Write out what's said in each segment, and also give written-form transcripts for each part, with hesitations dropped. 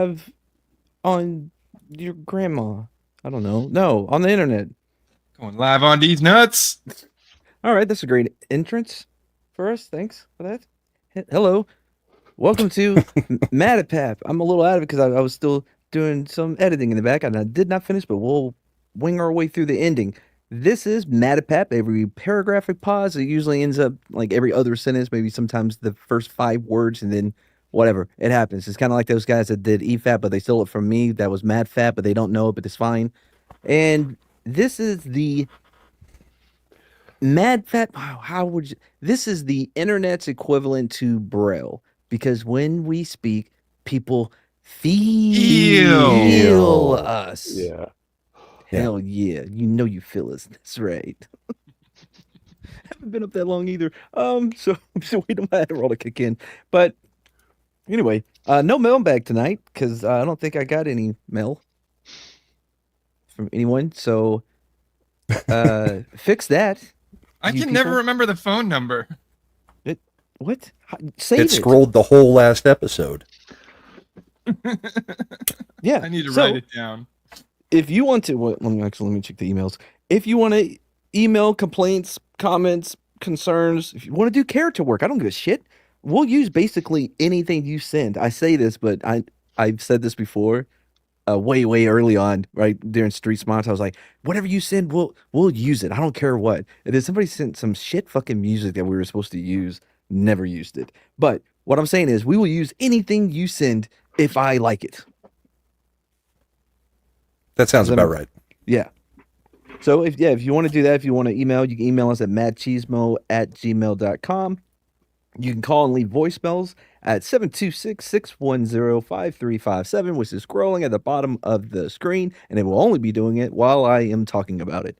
Have on your grandma. I don't know. No, on the internet. Going live on these nuts. All right, that's a great entrance for us. Thanks for that. Hello, welcome to Mad at Pap. I'm a little out of it because I was still doing some editing in the back, and I did not finish, but we'll wing our way through the ending. This is Mad at Pap. Every paragraphic pause, it usually ends up like every other sentence, maybe sometimes the first five words, and then whatever. It happens. It's kind of like those guys that did EFAP, but they stole it from me. That was Mad Fat, but they don't know it, but it's fine. And this is the Mad Fat. Wow, how would you? This is the internet's equivalent to Braille because when we speak, people Ew. feel Ew. us. Yeah. Yeah. Hell yeah, you know you feel us. That's right. Haven't been up that long either. So I'm still waiting on my Adderall to kick in. But anyway, no mailbag tonight because I don't think I got any mail from anyone. So fix that, I you can never people. remember the phone number. It what? It Save it. scrolled the whole last episode. Yeah. I need to So write it down. if you want to, let me check the emails. If you want to email complaints, comments, concerns, if you want to do character work, I don't give a shit. We'll use basically anything you send. I say this, but I've said this before, way early on, right during Street Smarts. I was like, whatever you send, we'll use it. I don't care what. And then somebody sent some shit fucking music that we were supposed to use, never used it. But what I'm saying is, we will use anything you send if I like it. That sounds Does that about make- right. Yeah. So if you want to do that, if you want to email, you can email us at madcheesemo@gmail.com. You can call and leave voicemails at 726-610-5357, which is scrolling at the bottom of the screen, and it will only be doing it while I am talking about it.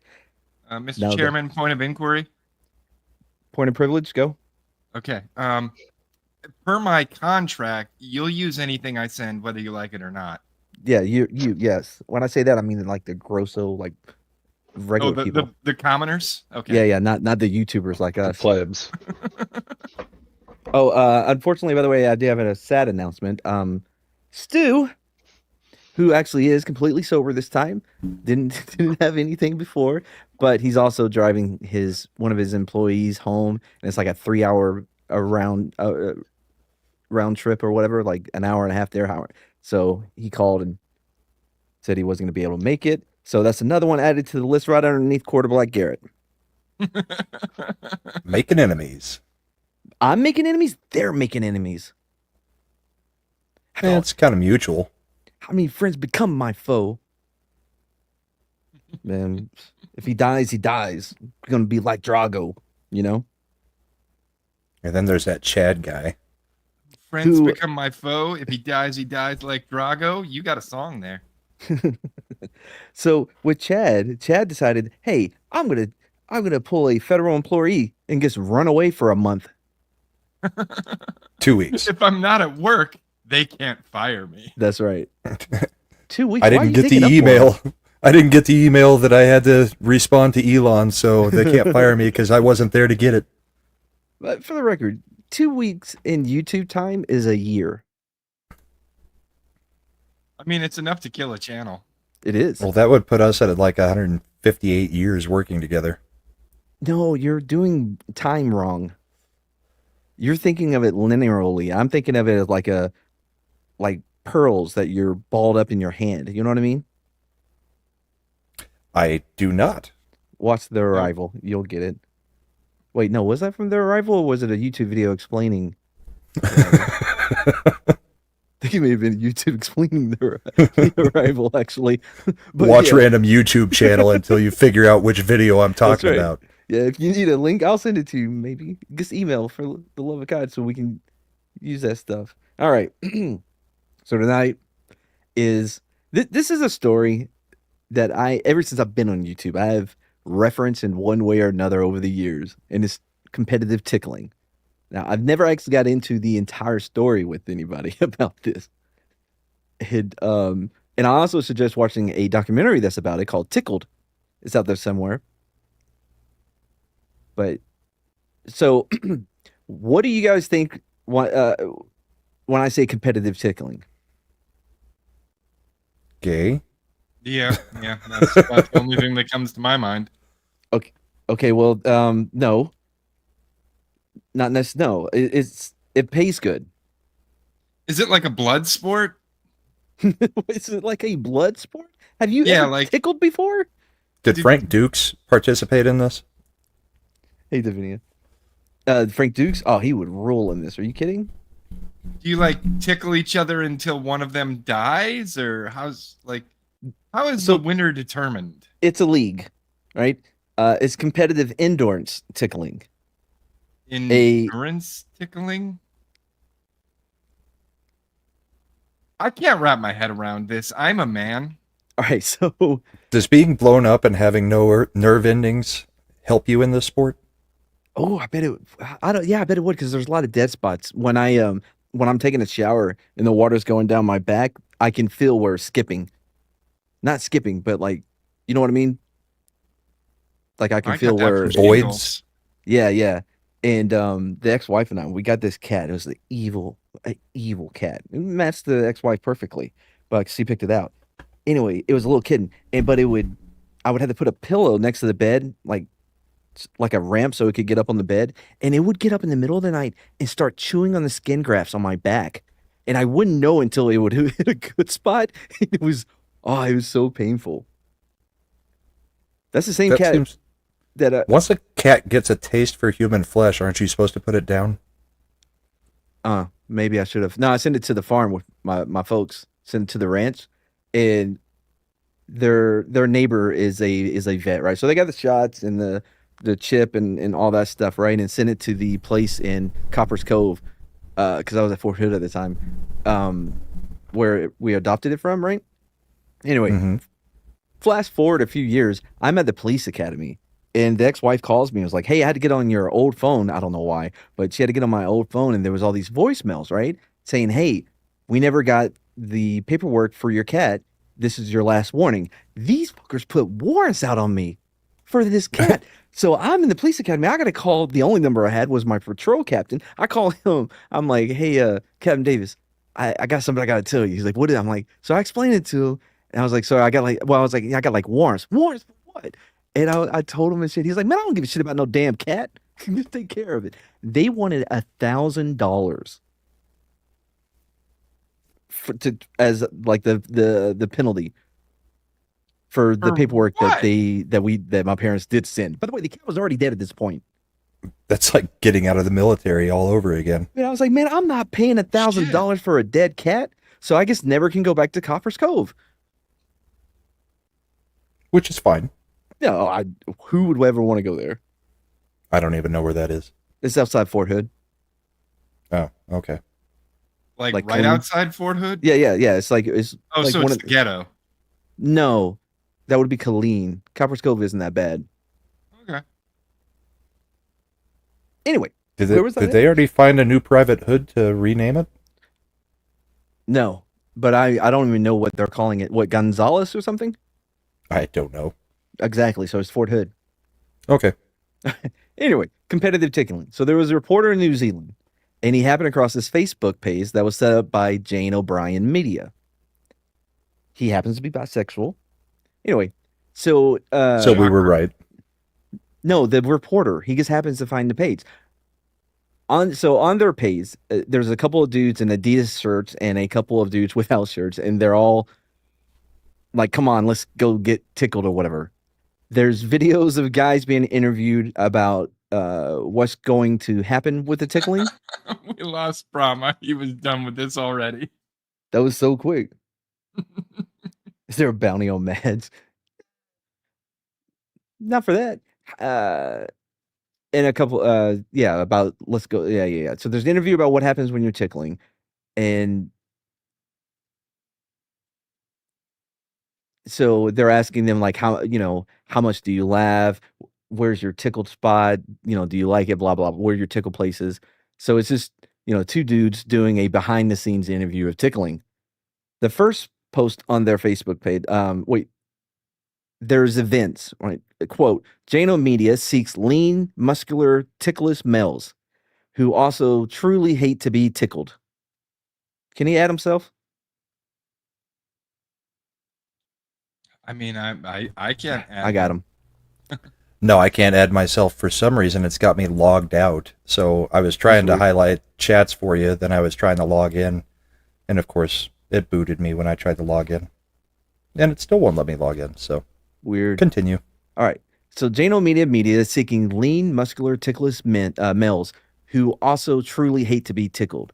Mr. Now the Chairman, point of inquiry. point of privilege, go. Okay. Per my contract, you'll use anything I send, whether you like it or not. Yeah, yes. When I say that, I mean like the grosso, like Oh, regular the people. the commoners. Okay. Yeah, not the YouTubers like The us. plebs. Oh, unfortunately, by the way, I do have a sad announcement. Stu, who actually is completely sober this time, didn't have anything before, but he's also driving his one of his employees home, and it's like a 3 hour around round trip or whatever, like an hour and a half there. Hour. So he called and said he wasn't going to be able to make it. So that's another one added to the list right underneath Quarter Black Garrett. Making enemies. I'm making enemies. They're making enemies. It's kind of mutual. How many friends become my foe? Man, if he dies, he dies. We're gonna be like Drago, you know? And then there's that Chad guy. Friends Who- become my foe. If he dies like Drago. You got a song there. So with Chad decided, hey, I'm gonna pull a federal employee and just run away for a month. 2 weeks. If I'm not at work, they can't fire me. That's right. 2 weeks. I Why are didn't you get taking the up for him? email. I didn't get the email that I had to respond to Elon, so they can't fire me because I wasn't there to get it. But for the record, 2 weeks in YouTube time is a year. I mean, it's enough to kill a channel. It is. Well, that would put us at like 158 years working together. No, you're doing time wrong. You're thinking of it linearly. I'm thinking of it as like pearls that you're balled up in your hand. You know what I mean? I do not. Watch The Arrival. You'll get it. Wait, no, was that from The Arrival or was it a YouTube video explaining? I think it may have been YouTube explaining the Arrival, actually. But Watch yeah, random YouTube channel until you figure out which video I'm talking right. about. yeah, if you need a link, I'll send it to you, maybe. Just email for the love of God so we can use that stuff. All right. So tonight is this is a story that ever since I've been on YouTube, I have referenced in one way or another over the years, and it's competitive tickling. Now, I've never actually got into the entire story with anybody about this. And I also suggest watching a documentary that's about it called Tickled. It's out there somewhere. But so, what do you guys think when I say competitive tickling? gay. Yeah, that's the only thing that comes to my mind. Okay, well, no, not necessarily. No, it pays good. Is it like a blood sport? Is it like a blood sport? Have you Yeah, ever like tickled before? Did do, Frank Dukes participate in this? Hey, Davinia. Frank Dukes? Oh, he would rule in this. Are you kidding? do you like tickle each other until one of them dies, or how is the So winner determined? it's a league, right? It's competitive endurance tickling. A Endurance tickling? I can't wrap my head around this. I'm a man. All right, so Does being blown up and having no nerve endings help you in this sport? oh, I bet it. I don't. Yeah, I bet it would because there's a lot of dead spots when I'm taking a shower and the water's going down my back. I can feel where skipping, not skipping, but like, you know what I mean? Like I can I got feel that where from Voids? shingles. yeah, yeah. And the ex-wife and I, we got this cat. It was the evil cat. It matched the ex-wife perfectly, but she picked it out. Anyway, it was a little kitten, and but I would have to put a pillow next to the bed, like a ramp, so it could get up on the bed, and it would get up in the middle of the night and start chewing on the skin grafts on my back, and I wouldn't know until it would hit a good spot. It was, oh, it was so painful. That's the same That cat seems. that Once a cat gets a taste for human flesh, aren't you supposed to put it down? maybe I should have. No, I sent it to the farm with my folks. Sent it to the ranch, and their neighbor is a vet, right? So they got the shots and the chip and all that stuff, right? And sent it to the place in Copper's Cove, because I was at Fort Hood at the time, where we adopted it from, right? Anyway, Mm-hmm. flash forward a few years, I'm at the police academy, and the ex-wife calls me and was like, "Hey, I had to get on your old phone. I don't know why, but she had to get on my old phone, and there was all these voicemails, right, saying, 'Hey, we never got the paperwork for your cat. This is your last warning.' These fuckers put warrants out on me for this cat." So I'm in the police academy. I got to call. The only number I had was my patrol captain. I call him. I'm like, "Hey, Captain Davis, I got something I got to tell you." He's like, "What is it?" I'm like, so I explained it to him. And I was like, so I got like, well, I was like, yeah, I got like warrants. Warrants for what? And I told him and shit. He's like, man, I don't give a shit about no damn cat. Just take care of it. They wanted $1,000 for to as like the penalty for the For paperwork what? that my parents did send. By the way, the cat was already dead at this point. That's like getting out of the military all over again. And I was like, man, I'm not paying Shit. $1,000 for a dead cat. So I guess never can go back to Copper's Cove. Which is fine. No, who would ever want to go there? I don't even know where that is. It's outside Fort Hood. Oh, okay. Like Like right clean? outside Fort Hood? Yeah. It's Oh, like so one it's of the ghetto. no, that would be Colleen. Copper's Cove isn't that bad. Okay. Anyway, Did where was that did at? they already find a new private hood to rename it? No, but I don't even know what they're calling it. What, Gonzales or something? I don't know. Exactly. So it's Fort Hood. Okay. Anyway, competitive tickling. So there was a reporter in New Zealand, and he happened across this Facebook page that was set up by Jane O'Brien Media. He happens to be bisexual. Anyway, so So we were right. no, the reporter, he just happens to find the page. On their page, there's a couple of dudes in Adidas shirts and a couple of dudes without shirts, and they're all like, "Come on, let's go get tickled or whatever." There's videos of guys being interviewed about what's going to happen with the tickling. We lost Brahma. He was done with this already. That was so quick. Is there a bounty on Mads? Not for that. And a couple, yeah, about let's go. Yeah. So there's an interview about what happens when you're tickling, and so they're asking them like how much do you laugh? Where's your tickled spot? Do you like it? Blah blah. Where are your tickle places? So it's just two dudes doing a behind the scenes interview of tickling. The first post on their Facebook page. Wait, there's events. Right? Quote: Jano Media seeks lean, muscular, tickless males who also truly hate to be tickled. Can he add himself? I mean, I can't add I got him. No, I can't add myself for some reason. It's got me logged out. So I was trying to weird. highlight chats for you, then I was trying to log in, and of course it booted me when I tried to log in, and it still won't let me log in. So Weird. continue. All right. So Jano Media is seeking lean, muscular, ticklish males who also truly hate to be tickled.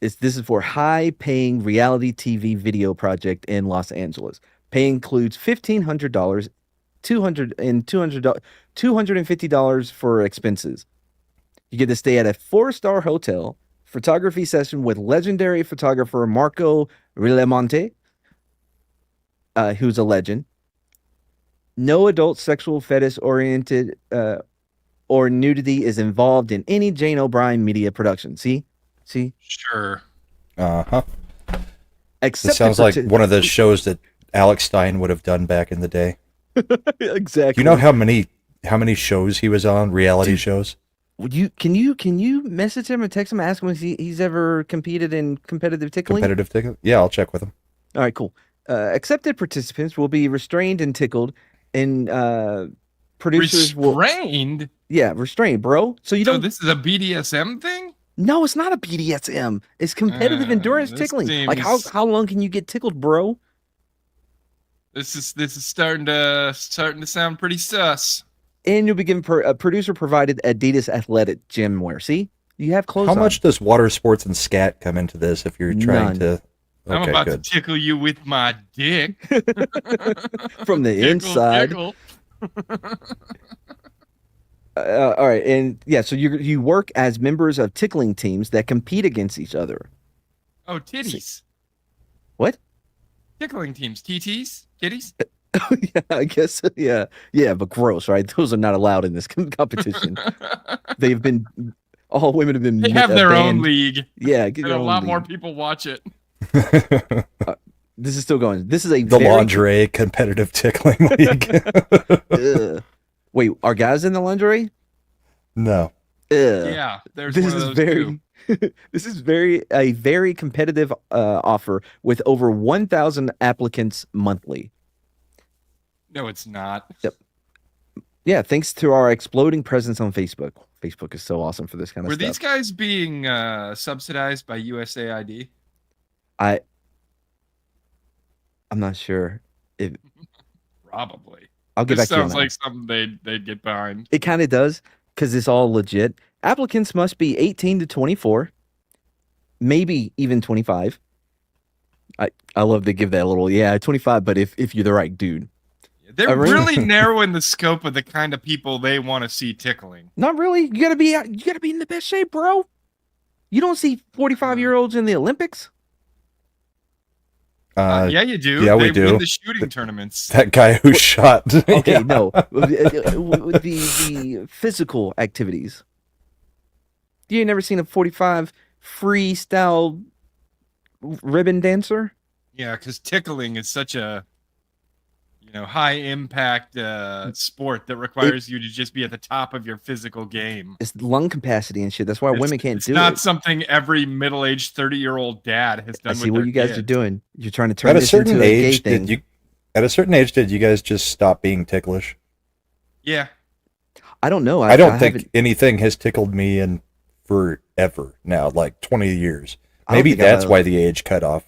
This is for high-paying reality TV video project in Los Angeles. Pay includes $1,500, $250 for expenses. You get to stay at a 4-star hotel, photography session with legendary photographer Marco Rilemonte, who's a legend. No adult sexual fetish oriented or nudity is involved in any Jane O'Brien media production. See? Sure. Uh-huh. Except This sounds like one of those shows that Alex Stein would have done back in the day. exactly. Do you know how many shows he was on, reality shows? Would you can you message him or text him, ask him if he's ever competed in competitive tickling? Competitive ticket? Yeah, I'll check with him. All right, cool. Accepted participants will be restrained and tickled, and producers will Restrained? restrained, bro. So you So don't. this is a BDSM thing? No, it's not a BDSM. It's competitive endurance this tickling. Like seems- how long can you get tickled, bro? This is starting to sound pretty sus. And you'll be given a producer provided Adidas athletic gym wear. See, you have clothes. How on. much does water sports and scat come into this if you're trying None. to... I'm Okay, about good. to tickle you with my dick. from the Tickle, inside? tickle. All right, and yeah, so you work as members of tickling teams that compete against each other. Oh, titties. What? Tickling teams. TTs? Kitties? Yeah, I guess. Yeah, but gross, right? Those are not allowed in this competition. They've been all women have been. They have their own banned. league. Yeah, get And your a own lot more league. people watch it. This is still going. This is a The very, lingerie competitive tickling league. Ugh. Wait, are guys in the lingerie? No. Ugh. Yeah, there's This one of is those very. too. This is a very competitive offer with over 1,000 applicants monthly. No, it's not. Yeah, thanks to our exploding presence on Facebook. Facebook is so awesome for this kind of Were stuff. these guys being subsidized by USAID? I'm not sure. Probably. I'll get This back to you on sounds that. like something they'd get behind. It kind of does because it's all legit. Applicants must be 18 to 24, maybe even 25. I love to give that a little 25, but if you're the right dude. They're really- really narrowing the scope of the kind of people they want to see tickling. Not really. You gotta be in the best shape, bro. You don't see 45-year-olds in the Olympics. Yeah, you do. yeah, we They do. win the shooting tournaments. That guy who shot. Okay, Yeah. no. The physical activities. You ain't never seen a 45 freestyle ribbon dancer? Yeah, because tickling is such a high impact sport that requires you to just be at the top of your physical game. It's lung capacity and shit. That's why women can't It's do not it. something every middle-aged 30-year-old dad has done. I see with what their you guys kid. are doing. You're trying to turn At a this into certain a gay age, thing. at a certain age, did you guys just stop being ticklish? Yeah, I don't know. I don't haven't- think anything has tickled me in forever now, like 20 years. I don't Maybe think that's I've- why the age cut off.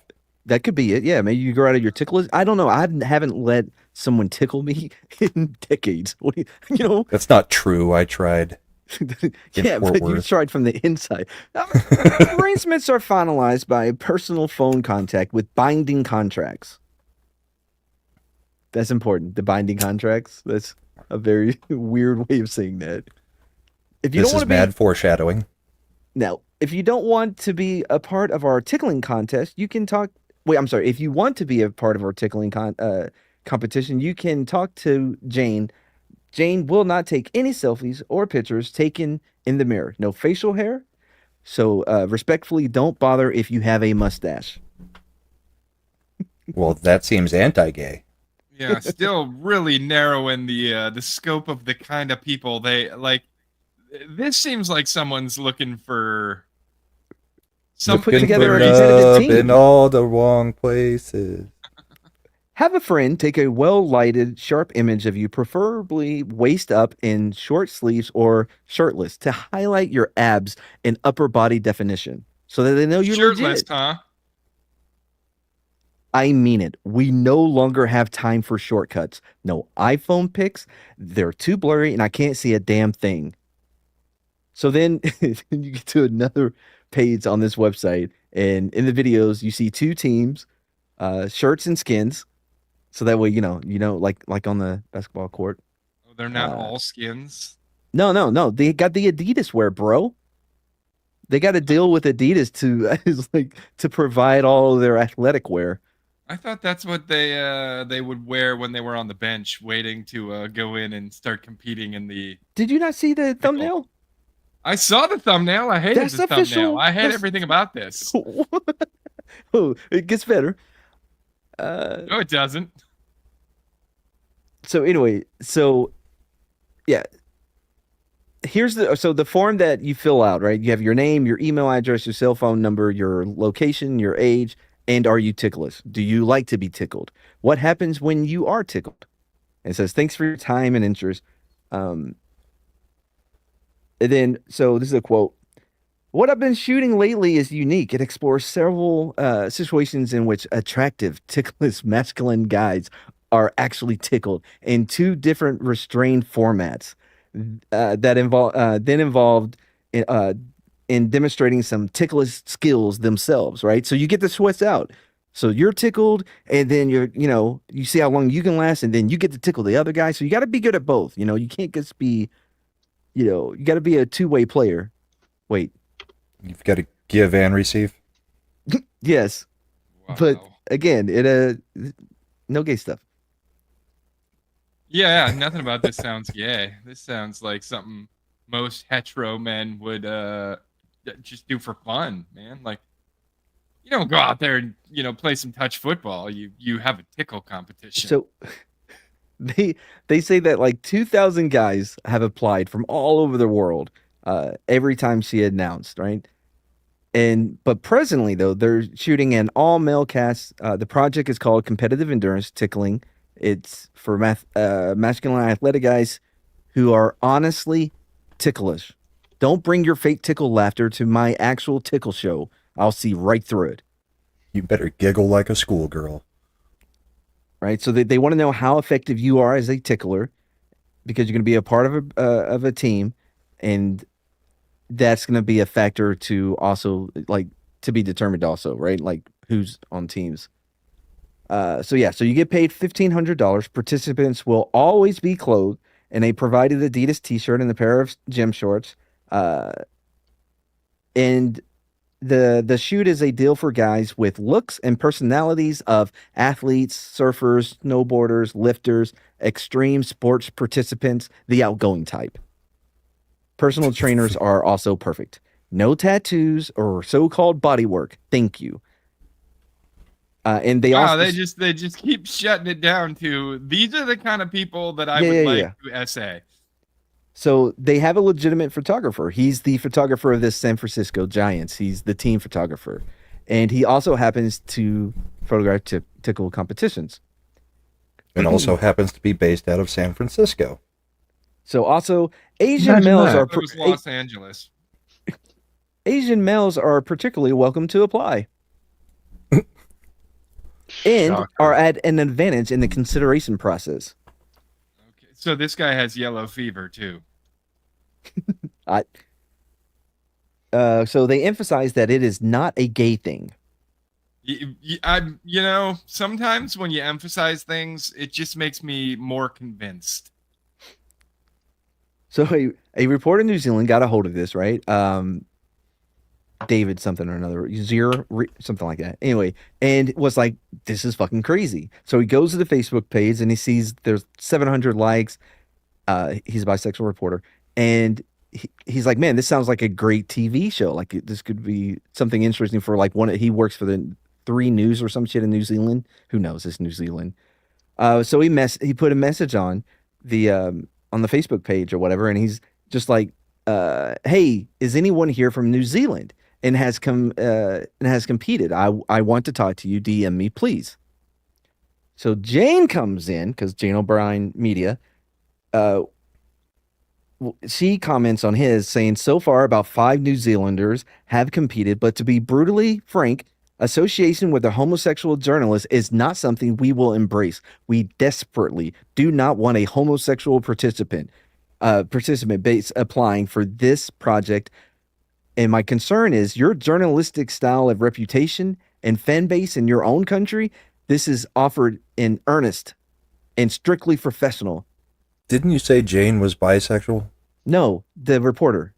That could be it. Yeah, maybe you grow out of your tickle. I don't know. I haven't let someone tickle me in decades. What do you know? That's not true. I tried. Yeah, Fort but you Worth. tried from the inside. Arrangements are finalized by personal phone contact with binding contracts. That's important. The binding contracts. That's a very weird way of saying that. If you This don't is want to mad foreshadowing. Now, if you don't want to be a part of our tickling contest, you can talk. Wait, I'm sorry. If you want to be a part of our tickling competition, you can talk to Jane. Jane will not take any selfies or pictures taken in the mirror. No facial hair. So respectfully, don't bother if you have a mustache. Well, that seems anti-gay. yeah. Still really narrowing the scope of the kind of people they like. This seems like someone's looking for Put Looking together for a competitive love team. in all the wrong places. Have a friend take a well-lighted, sharp image of you, preferably waist up in short sleeves or shirtless, to highlight your abs and upper body definition so that they know you're Shirtless, legit. huh? I mean it. We no longer have time for shortcuts. No iPhone pics. They're too blurry and I can't see a damn thing. So then you get to another page on this website, and in the videos, you see two teams, shirts and skins. So that way, like on the basketball court. Oh, they're not Uh, all skins. no, no, no. They got the Adidas wear, bro. They got to deal with Adidas to is like to provide all of their athletic wear. I thought that's what they would wear when they were on the bench, waiting to go in and start competing in the Did you not see the pickle. thumbnail? I saw the thumbnail. I hated That's the thumbnail. official. I hate That's everything about this. oh, it gets better. No, it doesn't. So anyway, yeah, the form that you fill out, right? You have your name, your email address, your cell phone number, your location, your age, and are you ticklish? Do you like to be tickled? What happens when you are tickled? And it says, thanks for your time and interest. Um, and then, so this is a quote. What I've been shooting lately is unique. It explores several situations in which attractive, ticklish, masculine guys are actually tickled in two different restrained formats that involved in, uh, in demonstrating some ticklish skills themselves, right? So you get the sweats out. So you're tickled, and then you see how long you can last, and then you get to tickle the other guy. So you got to be good at both. You can't just be, you got to be a two-way player. Wait, You've got to give and receive. yes, Wow. but again, no gay stuff. Yeah, nothing about this sounds gay. This sounds like something most hetero men would just do for fun, man. Like, you don't go out there and play some touch football. You have a tickle competition. So they say that like 2,000 guys have applied from all over the world every time she announced, right? But presently though, they're shooting an all male cast. The project is called Competitive Endurance Tickling. It's for masculine athletic guys who are honestly ticklish. Don't bring your fake tickle laughter to my actual tickle show. I'll see right through it. You better giggle like a schoolgirl. Right? So they want to know how effective you are as a tickler because you're going to be a part of a team, and that's going to be a factor to also like to be determined also, right? Like who's on teams. So you get paid $1,500. Participants will always be clothed in a provided Adidas t-shirt and a pair of gym shorts. And the shoot is a deal for guys with looks and personalities of athletes, surfers, snowboarders, lifters, extreme sports participants, the outgoing type. Personal trainers are also perfect. No tattoos or so-called body work. Thank you. And they wow, also they just keep shutting it down to these are the kind of people that I Yeah, would yeah, like yeah. to essay. So they have a legitimate photographer. He's the photographer of the San Francisco Giants. He's the team photographer. And he also happens to photograph tickle competitions. And also happens to be based out of San Francisco. So also Asian Imagine males that. are It was Los Angeles. Asian males are particularly welcome to apply and Shocker. are at an advantage in the consideration process. Okay, so this guy has yellow fever too. So they emphasize that it is not a gay thing. Sometimes when you emphasize things, it just makes me more convinced. So a reporter in New Zealand got a hold of this, right? David something or another, something like that. Anyway, and was like, this is fucking crazy. So he goes to the Facebook page and he sees there's 700 likes. He's a bisexual reporter. And he's like, man, this sounds like a great TV show. Like this could be something interesting for like he works for the 3 News or some shit in New Zealand. Who knows? It's New Zealand. So he put a message on the Facebook page or whatever. And he's just like, hey, is anyone here from New Zealand and has competed? I want to talk to you. DM me, please. So Jane comes in because Jane O'Brien Media. Uh, she comments on his saying, so far about 5 New Zealanders have competed, but to be brutally frank, association with a homosexual journalist is not something we will embrace. We desperately do not want a homosexual participant base applying for this project. And my concern is your journalistic style of reputation and fan base in your own country. This is offered in earnest and strictly professional. Didn't you say Jane was bisexual? No, the reporter.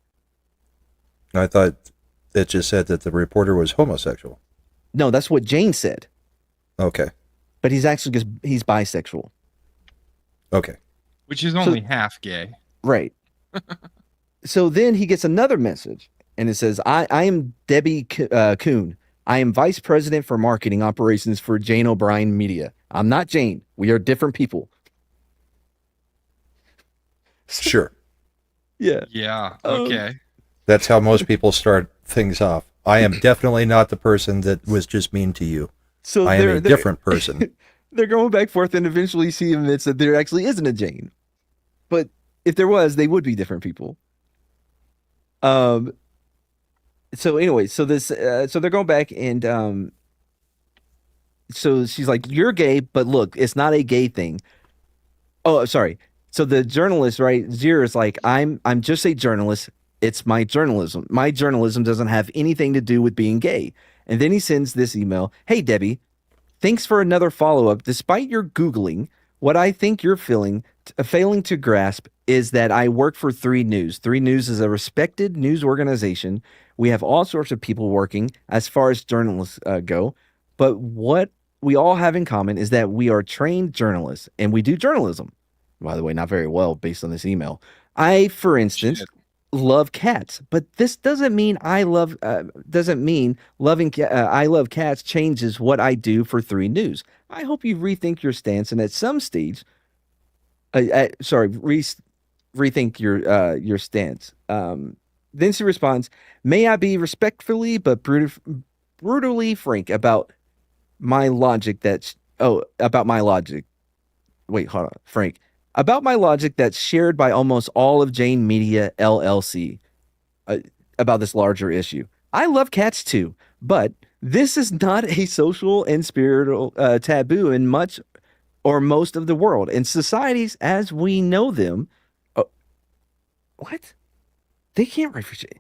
I thought it just said that the reporter was homosexual. No, that's what Jane said. Okay. But he's actually just he's bisexual. Okay. Which is only half gay. Right. So then he gets another message, and it says, I am Debbie Kuhn. I am vice president for marketing operations for Jane O'Brien Media. I'm not Jane. We are different people. Sure. Yeah. Yeah. Okay. That's how most people start things off. I am definitely not the person that was just mean to you. So I am a different person. They're going back and forth, and eventually she admits that there actually isn't a Jane. But if there was, they would be different people. So anyway, so they're going back, and so she's like, "You're gay, but look, it's not a gay thing." Oh, sorry. So the journalist, right? Zero is like, I'm just a journalist. It's my journalism. My journalism doesn't have anything to do with being gay. And then he sends this email. Hey, Debbie, thanks for another follow-up. Despite your Googling, what I think you're failing to grasp is that I work for 3 News. 3 News is a respected news organization. We have all sorts of people working as far as journalists go. But what we all have in common is that we are trained journalists and we do journalism. By the way, not very well based on this email. I, for instance, love cats, but this doesn't mean I love I love cats changes what I do for 3 News. I hope you rethink your stance and at some stage, rethink your stance. Then she responds, "May I be respectfully but brutally frank about my logic about my logic. Wait, hold on, Frank. About my logic that's shared by almost all of Jane Media LLC about this larger issue. I love cats too, but this is not a social and spiritual taboo in much or most of the world. In societies as we know them, what? They can't refugee.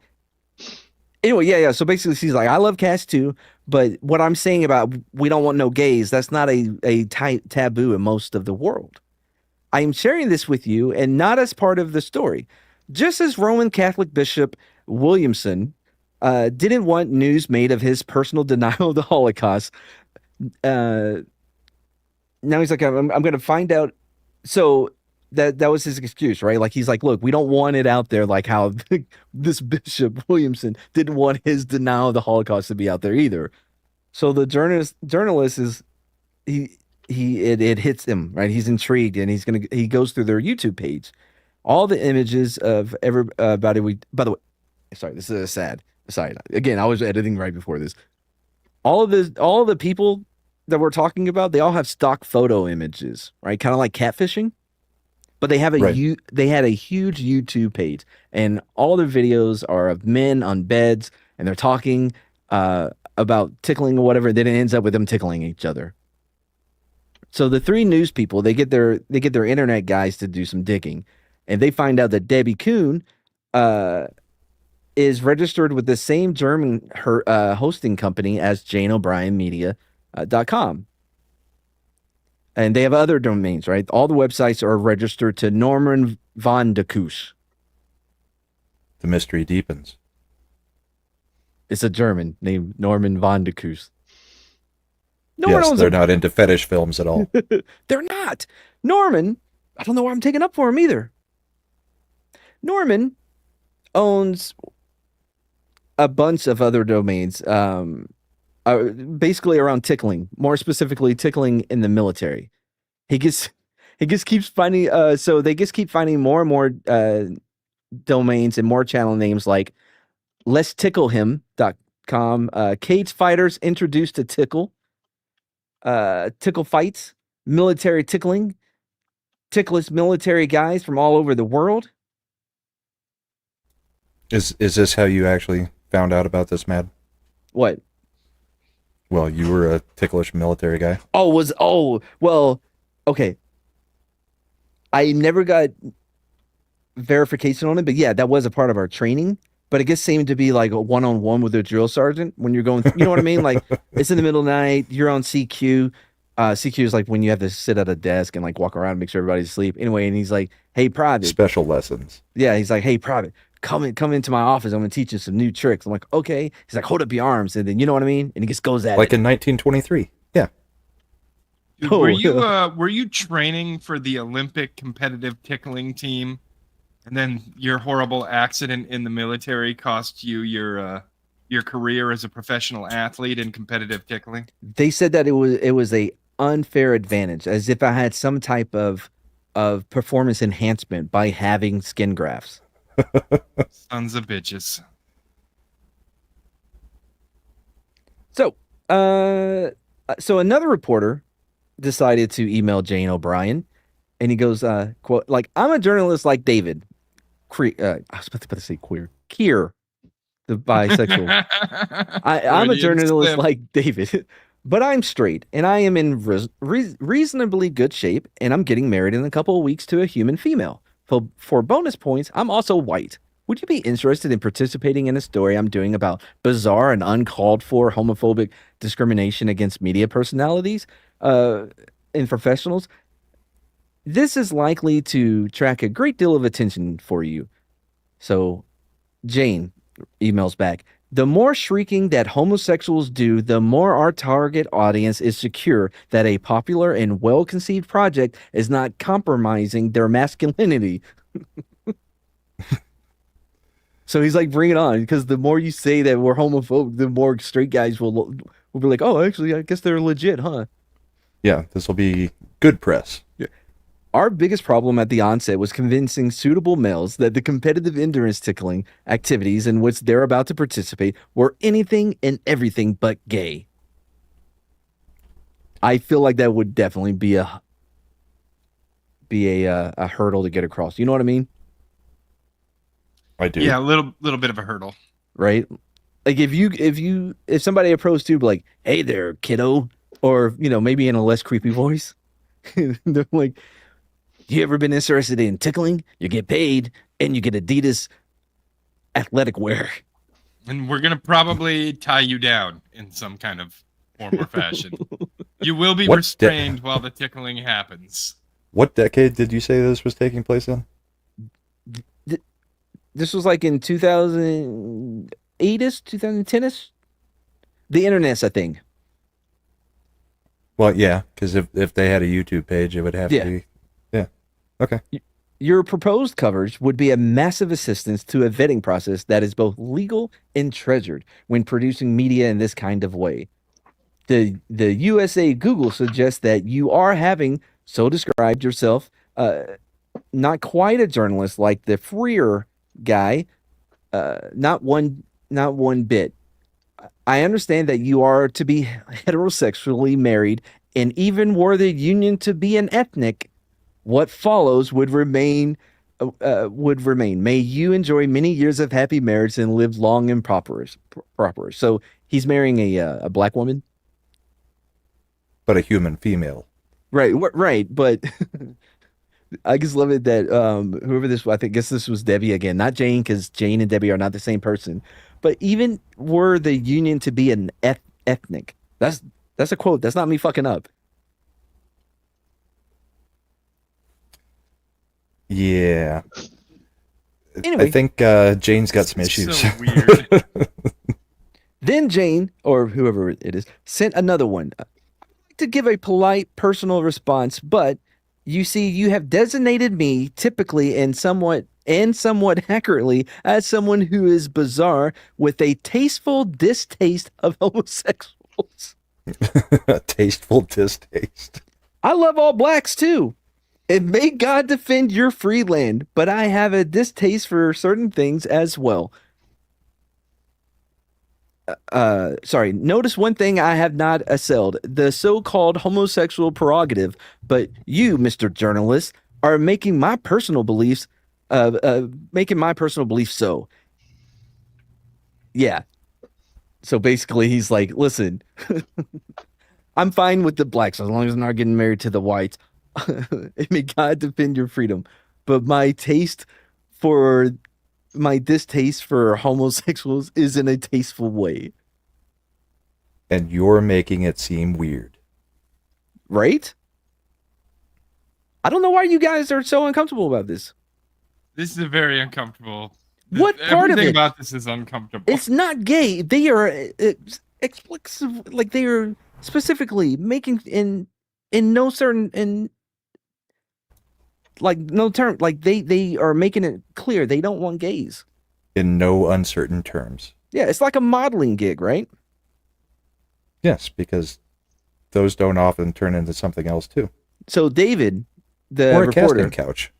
Anyway, yeah. So basically, she's like, I love cats too, but what I'm saying about we don't want no gays, that's not a taboo in most of the world. I am sharing this with you and not as part of the story. Just as Roman Catholic Bishop Williamson didn't want news made of his personal denial of the Holocaust. Now he's like, I'm going to find out. So that was his excuse, right? Like he's like, look, we don't want it out there like how this Bishop Williamson didn't want his denial of the Holocaust to be out there either. So the journalist is it hits him, right? He's intrigued and he goes through their YouTube page. All the images of everybody by the way, sorry, this is a sad aside. Again, I was editing right before this. All of the people that we're talking about, they all have stock photo images, right? Kind of like catfishing. But they have they had a huge YouTube page, and all their videos are of men on beds, and they're talking about tickling or whatever. Then it ends up with them tickling each other. So the 3 News people, they get their internet guys to do some digging, and they find out that Debbie Kuhn is registered with the same German hosting company as JaneO'BrienMedia.com. And they have other domains, right? All the websites are registered to Norman von de Kusch. The mystery deepens. It's a German named Norman von de Kusch. Yes, they're not into fetish films at all. They're not. Norman, I don't know why I'm taking up for him either. Norman owns a bunch of other domains, basically around tickling, more specifically tickling in the military. He just keeps finding, so they just keep finding more and more domains and more channel names like letsticklehim.com, Cage Fighters Introduced to Tickle, Tickle Fights, military tickling, ticklish military guys from all over the world. Is this how you actually found out about this, Mad? What? Well, you were a ticklish military guy. Well, okay. I never got verification on it, but yeah, that was a part of our training. But it just seemed to be like a one-on-one with a drill sergeant when you're going, you know what I mean? Like it's in the middle of the night, you're on CQ. CQ is like when you have to sit at a desk and like walk around and make sure everybody's asleep. Anyway, and he's like, "Hey, private." Special lessons. Yeah, he's like, "Hey, private, come into my office. I'm gonna teach you some new tricks." I'm like, "Okay." He's like, "Hold up your arms," and then you know what I mean? And he just goes at Like it. in 1923. Yeah. Dude, Oh, were you training for the Olympic competitive tickling team, and then your horrible accident in the military cost you your career as a professional athlete in competitive tickling? They said that it was a unfair advantage, as if I had some type of performance enhancement by having skin grafts. Sons of bitches. So, so another reporter decided to email Jane O'Brien, and he goes, "Quote, like I'm a journalist like David, I was about to say queer, Keir, the bisexual. I'm a Freudian journalist slip. like David, but I'm straight and I am in reasonably good shape, and I'm getting married in a couple of weeks to a human female. For bonus points, I'm also white. Would you be interested in participating in a story I'm doing about bizarre and uncalled for homophobic discrimination against media personalities and professionals? This is likely to attract a great deal of attention for you." So Jane emails back. "The more shrieking that homosexuals do, the more our target audience is secure that a popular and well conceived project is not compromising their masculinity." So he's like, "Bring it on," because the more you say that we're homophobic, the more straight guys will be like, "Oh, actually, I guess they're legit, huh?" Yeah, this will be good press. Our biggest problem at the onset was convincing suitable males that the competitive endurance tickling activities in which they're about to participate were anything and everything but gay. I feel like that would definitely be a hurdle to get across. You know what I mean? I do. Yeah, a little bit of a hurdle. Right? Like if somebody approached you like, "Hey there, kiddo," or maybe in a less creepy voice, they're like, "You ever been interested in tickling? You get paid and you get Adidas athletic wear." And we're gonna probably tie you down in some kind of form or fashion. You will be What restrained while the tickling happens. What decade did you say this was taking place in? This was like in 2008ish, 2010ish. The internet's a thing. Well, yeah, because if they had a YouTube page, it would have Yeah. to be. Yeah. Okay. Your proposed coverage would be a massive assistance to a vetting process that is both legal and treasured when producing media in this kind of way. The USA Google suggests that you are having so described yourself, not quite a journalist like the freer guy, not one bit. I understand that you are to be heterosexually married, and even were the union to be an ethnic, what follows would remain. May you enjoy many years of happy marriage and live long and proper. So he's marrying a black woman, But a human female. right? Right, but I just love it that whoever this was, guess this was Debbie again, not Jane, because Jane and Debbie are not the same person. But even were the union to be an ethnic, that's a quote. That's not me fucking up. Yeah. Anyway, I think Jane's got some issues. So weird. then Jane, or whoever it is, sent another one. "I'd like to give a polite, personal response, but you see, you have designated me typically and somewhat accurately as someone who is bizarre with a tasteful distaste of homosexuals. Tasteful distaste. I love all blacks too. And may God defend your free land, but I have a distaste for certain things as well." sorry, notice one thing I have not assailed: the so-called homosexual prerogative. But you, Mr. Journalist, are making my personal beliefs so. Yeah. So basically, he's like, listen, I'm fine with the blacks as long as I'm not getting married to the whites. May God defend your freedom. But for my distaste for homosexuals is in a tasteful way, And you're making it seem weird. right? I don't know why you guys are so uncomfortable about this. This is a very uncomfortable. What part of Everything it? about this is uncomfortable. It's not gay. They are explicit, like they are specifically making in no certain in like no term, like they are making it clear they don't want gays. In no uncertain terms. Yeah, it's like a modeling gig, right? Yes, because those don't often turn into something else too. So David, the Or a reporter, casting couch.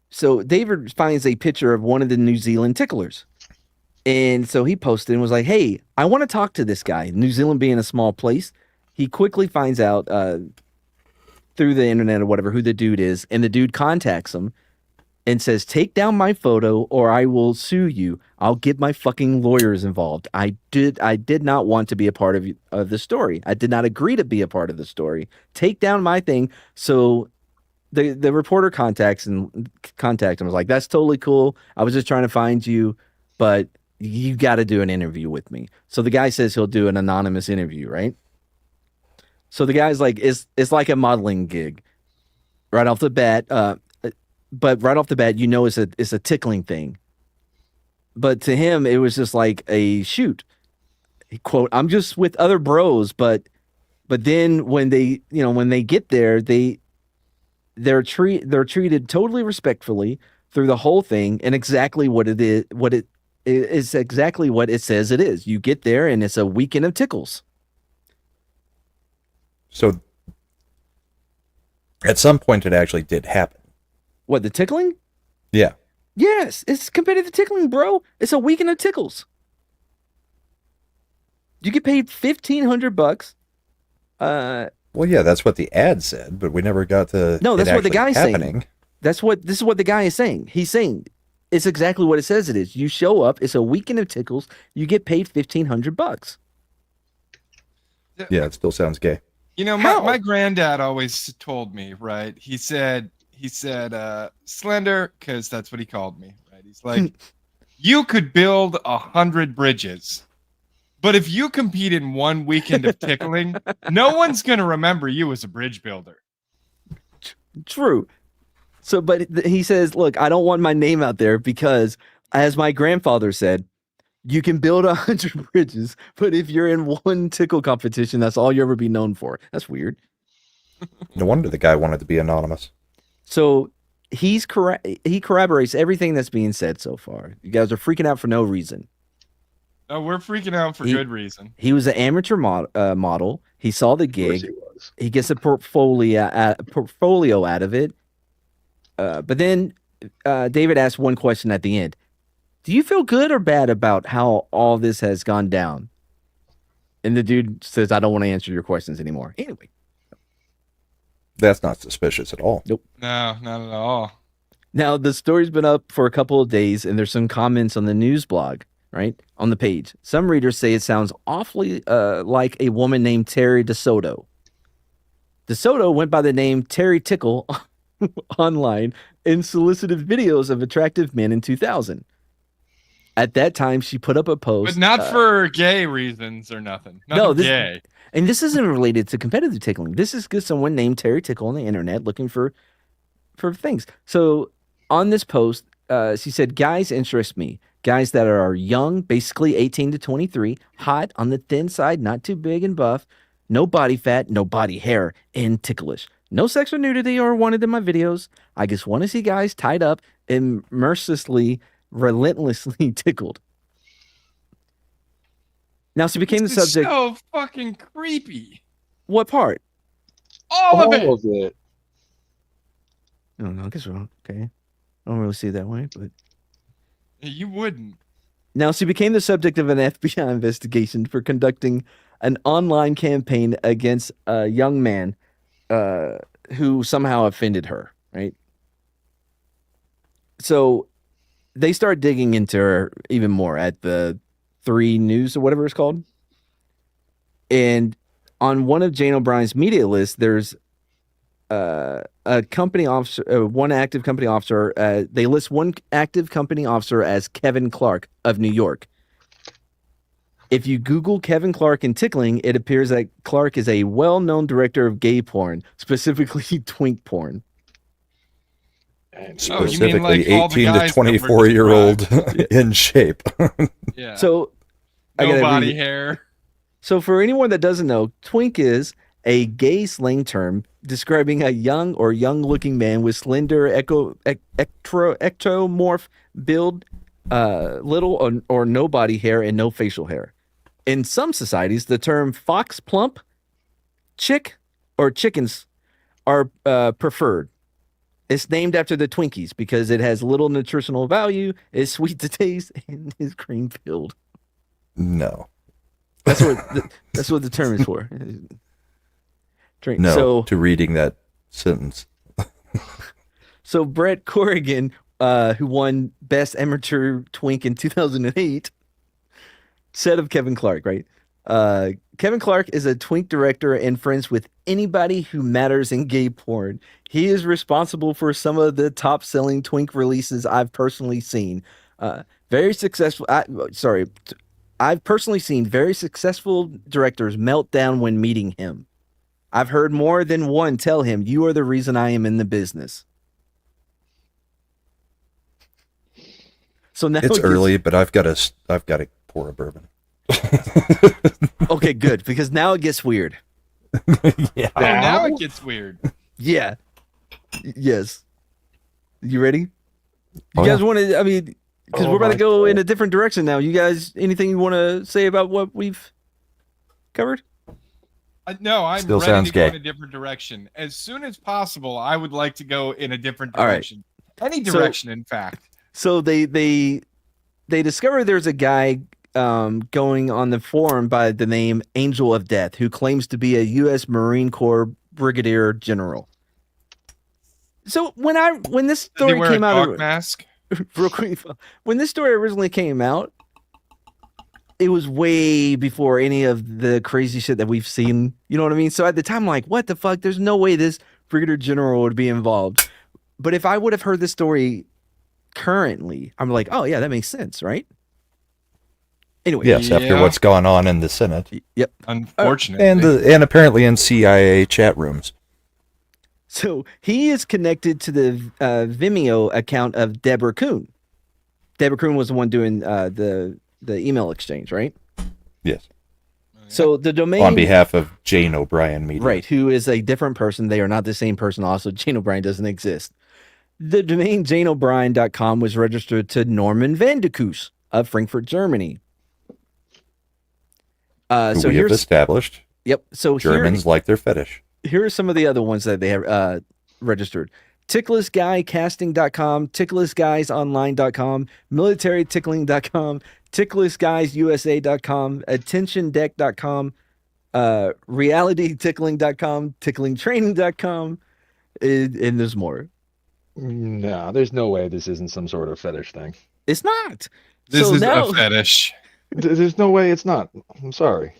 so David finds a picture of one of the New Zealand ticklers. And so he posted and was like, "Hey, I want to talk to this guy." New Zealand being a small place, he quickly finds out through the internet or whatever who the dude is, and the dude contacts him and says, "Take down my photo or I will sue you. I'll get my fucking lawyers involved. I did not want to be a part of the story. I did not agree to be a part of the story. Take down my thing." So the reporter contact him was like, "That's totally cool. I was just trying to find you, but you got to do an interview with me." So the guy says he'll do an anonymous interview, right? So the guy's like, it's like a modeling gig right off the bat. But right off the bat, it's a tickling thing. But to him, it was just like a shoot. Quote, "I'm just with other bros, but then when they get there, they're treated totally respectfully through the whole thing, and exactly what it is exactly what it says it is. You get there and it's a weekend of tickles." So at some point it actually did happen. What, the tickling? Yeah. Yes, it's competitive tickling, bro. It's a weekend of tickles. You get paid $1,500. Well, yeah, that's what the ad said, but we never got to No, that's it what the actually guy's happening. saying. This is what the guy is saying. He's saying it's exactly what it says it is. You show up, it's a weekend of tickles, you get paid $1,500. Yeah, it still sounds gay. You know, How? my granddad always told me, right? He said, slender, because that's what he called me, right? He's like, you could build 100 bridges, but if you compete in one weekend of tickling, no one's gonna remember you as a bridge builder. True. So, but he says, "Look, I don't want my name out there because, as my grandfather said, you can build 100 bridges, but if you're in one tickle competition, that's all you'll ever be known for." That's weird. No wonder the guy wanted to be anonymous. So he corroborates everything that's being said so far. You guys are freaking out for no reason. Oh, we're freaking out for good reason. He was an amateur model. He saw the Of course gig. he was. He gets a portfolio out of it. But then David asked one question at the end. "Do you feel good or bad about how all this has gone down?" And the dude says, "I don't want to answer your questions anymore." Anyway. That's not suspicious at all. Nope. No, not at all. Now, the story's been up for a couple of days, and there's some comments on the news blog, right? On the page. Some readers say it sounds awfully like a woman named Terry DeSoto. DeSoto went by the name Terry Tickle online and solicited videos of attractive men in 2000. At that time, she put up a post. But not for gay reasons or nothing. Nothing gay. And this isn't related to competitive tickling. This is just someone named Terry Tickle on the internet looking for things. So on this post, she said, "Guys interest me. Guys that are young, basically 18 to 23, hot, on the thin side, not too big and buff, no body fat, no body hair, and ticklish. No sexual nudity or wanted in my videos. I just want to see guys tied up and mercilessly, relentlessly tickled." Now she became the This is subject. so fucking creepy. What part? All of it. All of it. I don't know. I guess wrong. Okay. I don't really see it that way, but You wouldn't. Now, she became the subject of an FBI investigation for conducting an online campaign against a young man uh, who somehow offended her, right? So they start digging into her even more at the 3 News or whatever it's called. And on one of Jane O'Brien's media lists, there's a company officer, one active company officer. They list one active company officer as Kevin Clark of New York. If you Google Kevin Clark and tickling, it appears that Clark is a well-known director of gay porn, specifically twink porn. Oh, you mean Specifically, like all the 18 to guys that were 24-year-old in shape. Yeah. So I no gotta body read- hair. So for anyone that doesn't know, twink is a gay slang term describing a young or young-looking man with slender ectomorph build, little or no body hair and no facial hair. In some societies, the term fox plump, chick, or chickens are preferred. It's named after the Twinkies because it has little nutritional value, is sweet to taste, and is cream filled. No. That's what the term is for. Drink. No, So, to reading that sentence. so Brett Corrigan, who won Best Amateur Twink in 2008, said of Kevin Clark, right? Kevin Clark is a twink director and friends with anybody who matters in gay porn. He is responsible for some of the top-selling twink releases I've personally seen. Very successful. I've personally seen very successful directors melt down when meeting him. I've heard more than one tell him, "You are the reason I am in the business." So now It's early, but I've got to pour a bourbon. Okay, good, because now it gets weird. Yeah. Oh, now it gets weird. Yeah. Yes. You ready? You Oh, guys yeah. want to? I mean, because we're about to go in a different direction now. You guys, anything you want to say about what we've covered? No, I'm Still ready sounds to go in gay. a different direction. As soon as possible, I would like to go in a different All right. direction. Any So- direction, in fact. So they discover there's a guy going on the forum by the name Angel of Death who claims to be a U.S. Marine Corps brigadier general. So when this Does he story wear came a out, dog mask? real quick, when this story originally came out, it was way before any of the crazy shit that we've seen. You know what I mean? So at the time, I'm like, what the fuck? There's no way this brigadier general would be involved. But if I would have heard this story currently, I'm like, oh yeah, that makes sense, right? Anyway, Yes, after Yeah. what's gone on in the Senate yep. Unfortunately. and apparently in CIA chat rooms. So he is connected to the Vimeo account of Deborah Kuhn. Deborah Kuhn was the one doing the email exchange, right? Yes. So the domain On behalf of Jane O'Brien Media. right, who is a different person. They are not the same person. Also, Jane O'Brien doesn't exist. The domain janeobrien.com was registered to Norman van de Koos of Frankfurt, Germany. Who So we have here's established. yep. So Germans like their fetish. here are some of the other ones that they have registered. Ticklessguycasting.com, ticklessguysonline.com, militarytickling.com, ticklessguysusa.com, attentiondeck.com, realitytickling.com, ticklingtraining.com, and there's more. No, there's no way this isn't some sort of fetish thing. It's not. This So is now- a fetish. There's no way it's not. I'm sorry.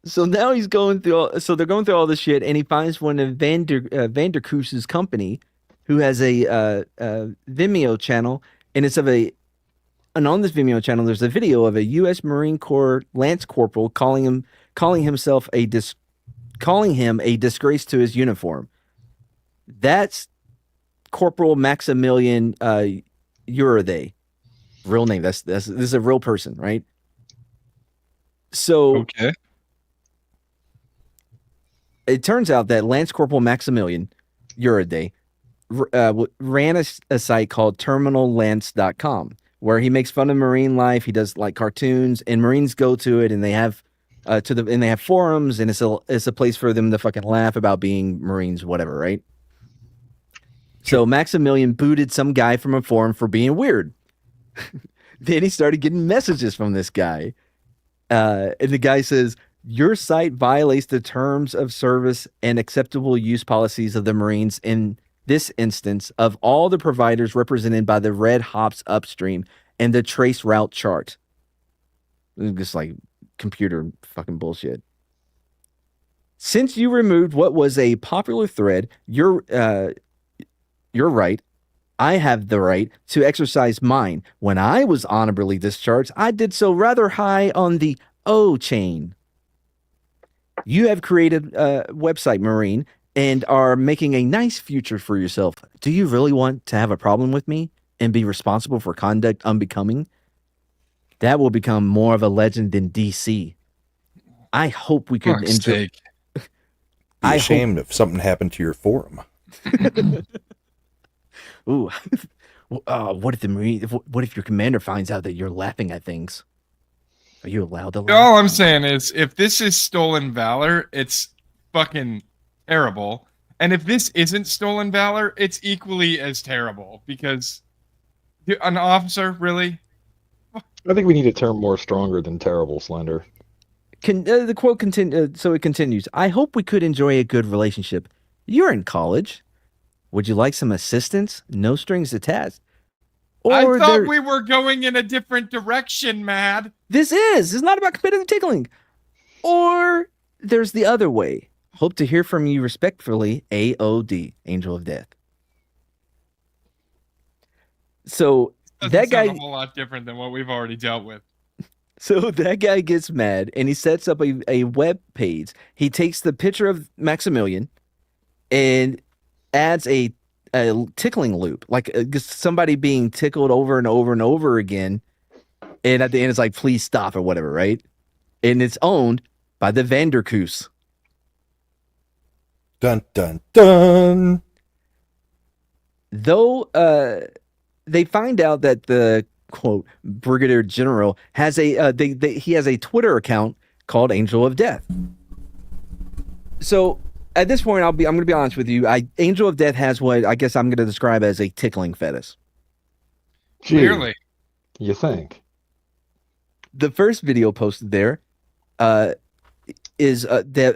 So now he's going through so they're going through all this shit, and he finds one of Van der Koos's company, who has a Vimeo channel, and it's and on this Vimeo channel, there's a video of a U.S. Marine Corps Lance Corporal calling him a disgrace to his uniform. That's Corporal Maximilian Uriday. Real name. This is a real person, right? So Okay. it turns out that Lance Corporal Maximilian Uriday ran a site called terminallance.com where he makes fun of Marine life. He does like cartoons, and Marines go to it, and they have and they have forums, and it's a place for them to fucking laugh about being Marines, whatever, right? So Maximilian booted some guy from a forum for being weird. Then he started getting messages from this guy. And the guy says, your site violates the terms of service and acceptable use policies of the Marines in this instance of all the providers represented by the red hops upstream and the trace route chart. It's just like computer fucking bullshit. Since you removed what was a popular thread, you're right. I have the right to exercise mine. When I was honorably discharged, I did so rather high on the O chain. You have created a website, Marine, and are making a nice future for yourself. Do you really want to have a problem with me and be responsible for conduct unbecoming? That will become more of a legend than DC. I hope we could Fuck's enjoy. sake. Be I ashamed if something happened to your forum. Ooh, what if the Marine? What if your commander finds out that you're laughing at things? Are you allowed to laugh? All I'm saying is, if this is stolen valor, it's fucking terrible. And if this isn't stolen valor, it's equally as terrible. Because an officer, really? I think we need a term more stronger than terrible, Slender. The quote so it continues. I hope we could enjoy a good relationship. You're in college. Would you like some assistance? No strings attached. I Or thought we were going in a different direction, Mad. This is not about competitive tickling. Or there's the other way. Hope to hear from you respectfully, AOD, Angel of Death. So Doesn't that sound guy, a whole lot different than what we've already dealt with. so that guy gets mad and he sets up a web page. He takes the picture of Maximilian and adds a tickling loop, like just somebody being tickled over and over and over again. And at the end, it's like, please stop or whatever, right? And it's owned by the Vanderkoos. Dun dun dun. Though they find out that the quote Brigadier General has he has a Twitter account called Angel of Death. So at this point, I'm going to be honest with you. Angel of Death has what I guess I'm going to describe as a tickling fetish. Gee, Clearly. you think? The first video posted there is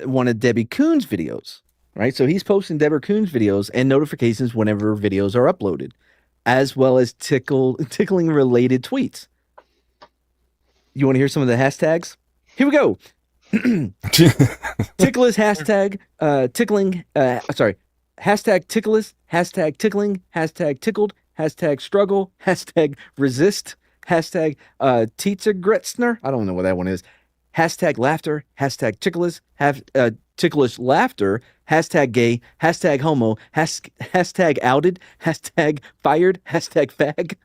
one of Debbie Coon's videos, right? So he's posting Debbie Coon's videos and notifications whenever videos are uploaded, as well as tickling related tweets. You want to hear some of the hashtags? Here we go. Tickless hashtag tickling. Hashtag tickless. Hashtag tickling. Hashtag tickled. Hashtag struggle. Hashtag resist. Hashtag Tita Gretzner. I don't know what that one is. Hashtag laughter. Hashtag tickless. Ticklish laughter. Hashtag gay. Hashtag homo. Hashtag outed. Hashtag fired. Hashtag fag.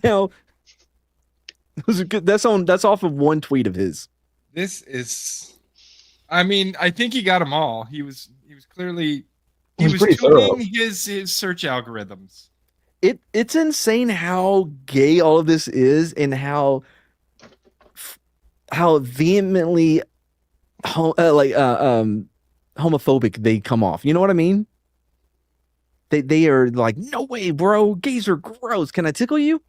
Now, that's off of one tweet of his. This is, I mean, I think he got them all. He was clearly, he was pretty thorough. tuning his search algorithms. It's insane how gay all of this is and how vehemently homophobic they come off. You know what I mean? They are like, no way, bro. Gays are gross. Can I tickle you?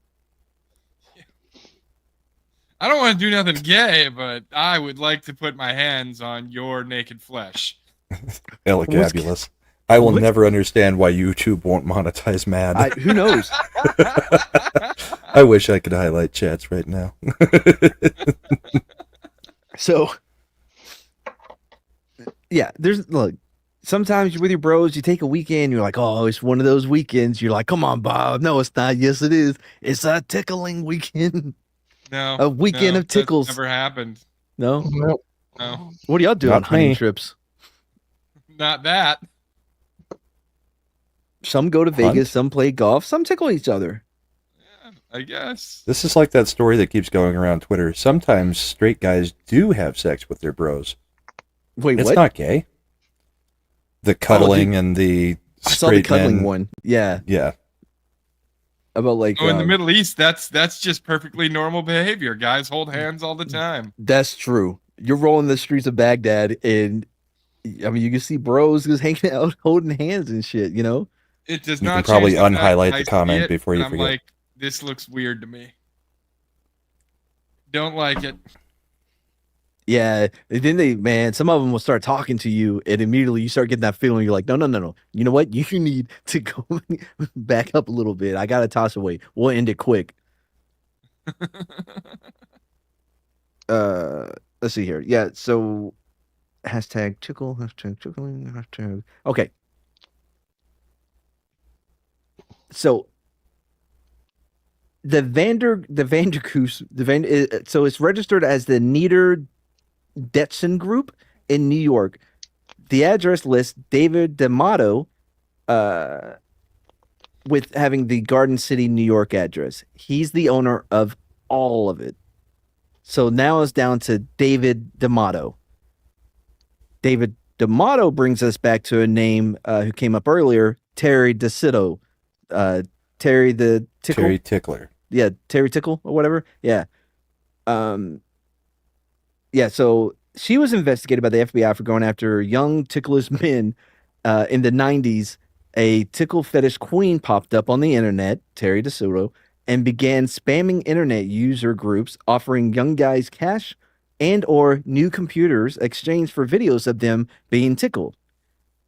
I don't want to do nothing gay, but I would like to put my hands on your naked flesh. Elegabulous. I will What? never understand why YouTube won't monetize Mad. Who knows? I wish I could highlight chats right now. So, yeah, look, sometimes you're with your bros, you take a weekend, you're like, oh, it's one of those weekends. You're like, come on, Bob. No, it's not. Yes, it is. It's a tickling weekend. No, A weekend of that's tickles. never happened. No? Nope. No, What do y'all do Not on hunting me. trips? not that. Some go to Hunt? Vegas, some play golf, some tickle each other. Yeah, I guess. This is like that story that keeps going around Twitter. Sometimes straight guys do have sex with their bros. Wait, It's what? not gay. The cuddling and the I saw the straight cuddling men. one. Yeah. Yeah. About like Oh, in the Middle East, that's just perfectly normal behavior. Guys hold hands all the time. that's true. You're rolling the streets of Baghdad and I mean you can see bros just hanging out holding hands and shit, you know? It does You not can probably change the fact unhighlight I the see comment it, before you and I'm forget. like, this looks weird to me. Don't like it. Yeah, and then some of them will start talking to you, and immediately you start getting that feeling. You're like, no, no, no, no. You know what? You need to go back up a little bit. I gotta toss away. We'll end it quick. Uh, let's see here. Yeah, so hashtag tickle, hashtag tickling, hashtag. Okay, so the Vanderkoos, so it's registered as the Nieder Detson Group in New York. The address lists David D'Amato uh, with having the Garden City, New York address. He's the owner of all of it. So now it's down to David D'Amato. David D'Amato brings us back to a name who came up earlier, Terry DeCito. Terry the Tickle? Terry Tickler. Yeah, Terry Tickle or whatever. Yeah. Um, yeah, so she was investigated by the FBI for going after young ticklish men in the 90s. A tickle fetish queen popped up on the internet, Terry DeSoto, and began spamming internet user groups offering young guys cash and or new computers exchanged for videos of them being tickled.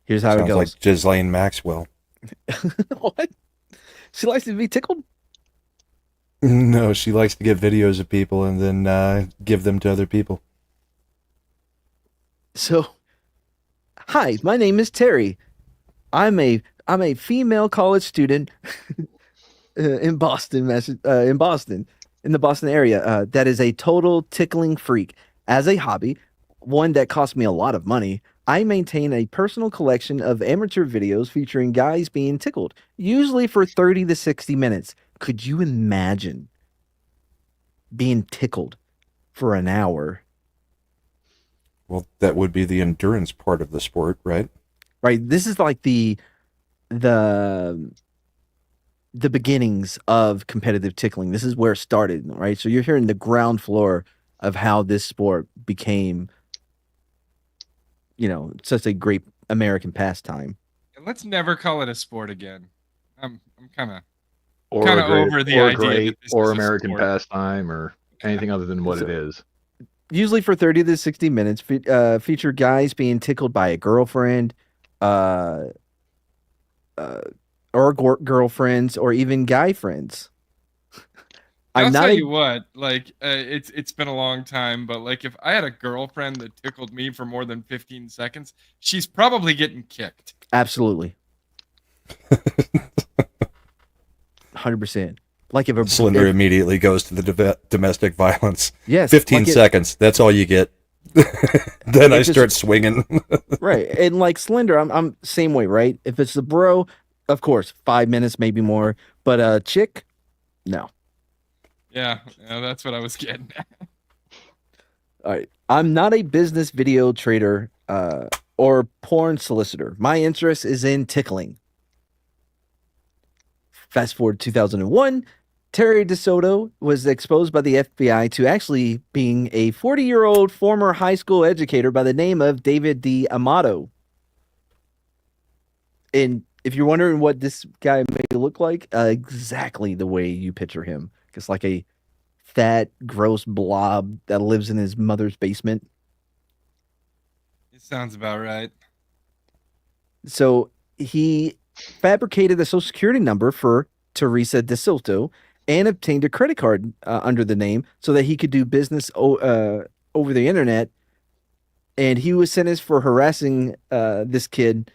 Here's how it Sounds like goes. Ghislaine Maxwell. What? She likes to be tickled? No, she likes to get videos of people and then give them to other people. So, hi, my name is Terry. I'm a female college student in Boston, in the Boston area. That is a total tickling freak. As a hobby, one that cost me a lot of money, I maintain a personal collection of amateur videos featuring guys being tickled, usually for 30 to 60 minutes. Could you imagine being tickled for an hour? Well, that would be the endurance part of the sport, right? Right. This is like the beginnings of competitive tickling. This is where it started, right? So you're hearing the ground floor of how this sport became, such a great American pastime. Let's never call it a sport again. I'm kind of Or Kinda a great, over the or idea that great, this or is a American sport. pastime, or anything other than what So- it is. Usually for 30 to 60 minutes, feature guys being tickled by a girlfriend, uh, uh, or girlfriends, or even guy friends. I'll I'm not tell a you what, like it's been a long time, but like if I had a girlfriend that tickled me for more than 15 seconds, she's probably getting kicked. absolutely 100%. Like if a Slender if- immediately goes to the domestic violence. yes, 15 like seconds. That's all you get. Then I If it's- start swinging. right, and like Slender, I'm same way, right? If it's the bro, of course, 5 minutes, maybe more. But a chick, no. Yeah, that's what I was getting at. All right. I'm not a business video trader or porn solicitor. My interest is in tickling. Fast forward 2001, Terry DeSoto was exposed by the FBI to actually being a 40-year-old former high school educator by the name of David D. Amato. And if you're wondering what this guy may look like, exactly the way you picture him. Just like a fat, gross blob that lives in his mother's basement. It sounds about right. So he fabricated a social security number for Teresa DeSoto and obtained a credit card under the name so that he could do business over the internet. And he was sentenced for harassing this kid.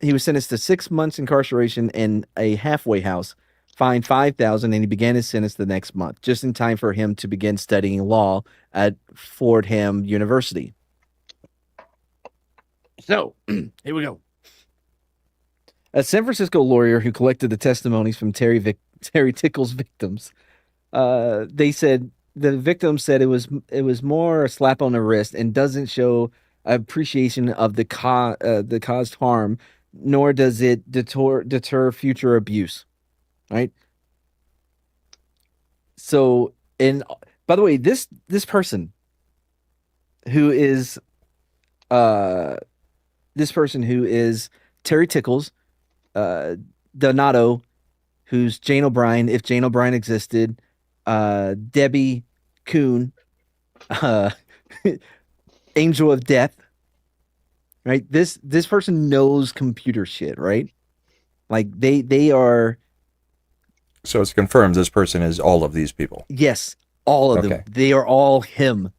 He was sentenced to 6 months incarceration in a halfway house, fined $5,000, and he began his sentence the next month, just in time for him to begin studying law at Fordham University. So, here we go. A San Francisco lawyer who collected the testimonies from Terry Tickle's victims, they said the victim said it was more a slap on the wrist and doesn't show appreciation of the caused harm, nor does it deter future abuse. Right. So, and by the way, this person who is Terry Tickles, Donato, who's Jane O'Brien, if Jane O'Brien existed, Debbie Coon, uh, Angel of Death, right? This person knows computer shit, right? Like they are, So it's confirmed this person is all of these people. yes, all of them. Okay. They are all him.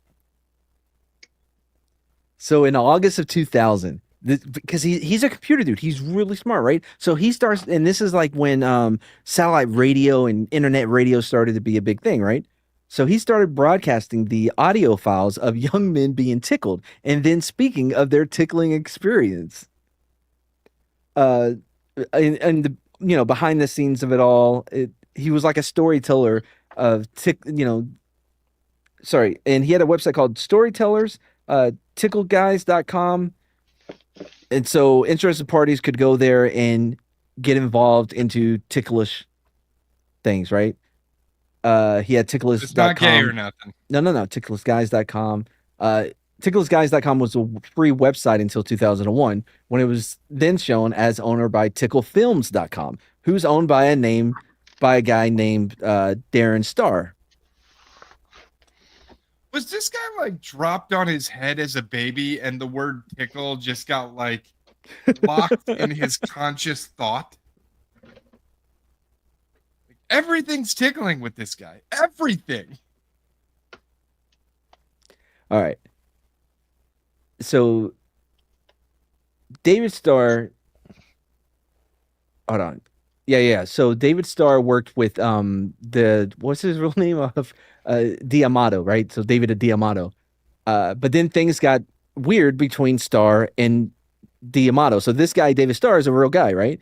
So in August of 2000, because he's a computer dude, he's really smart, right? So he starts, and this is like when satellite radio and internet radio started to be a big thing, right? So he started broadcasting the audio files of young men being tickled, and then speaking of their tickling experience. And the behind the scenes of it all, he was like a storyteller of sorry, and he had a website called Storytellers, tickleguys.com. And so interested parties could go there and get involved into ticklish things, right? He had ticklish.com. It's not gay or nothing. No, ticklishguys.com. Ticklishguys.com was a free website until 2001 when it was then shown as owner by ticklefilms.com, who's owned by a guy named Darren Starr. Was this guy like dropped on his head as a baby and the word tickle just got like locked in his conscious thought? Like, everything's tickling with this guy. Everything. All right. So David Starr, hold on. Yeah. So David Starr worked with what's his real name of D'Amato, right? So David D'Amato. But then things got weird between Starr and D'Amato. So this guy, David Starr, is a real guy, right?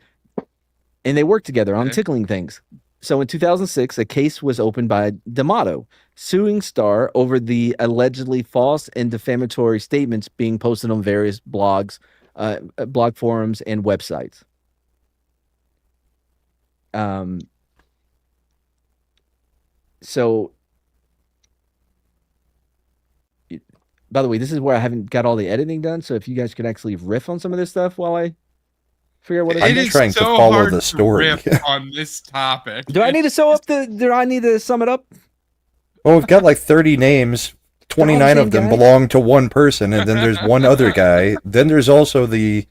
And they worked together on tickling things. So in 2006, a case was opened by D'Amato suing Starr over the allegedly false and defamatory statements being posted on various blogs, blog forums, and websites. So, by the way, this is where I haven't got all the editing done. So if you guys could actually riff on some of this stuff while I figure out what It it is. is trying to so follow hard the to story. riff on this topic. Do I need to sum it up? Well, we've got like 30 names. 29 same of them guy? belong to one person, and then there's one other guy. Then there's also the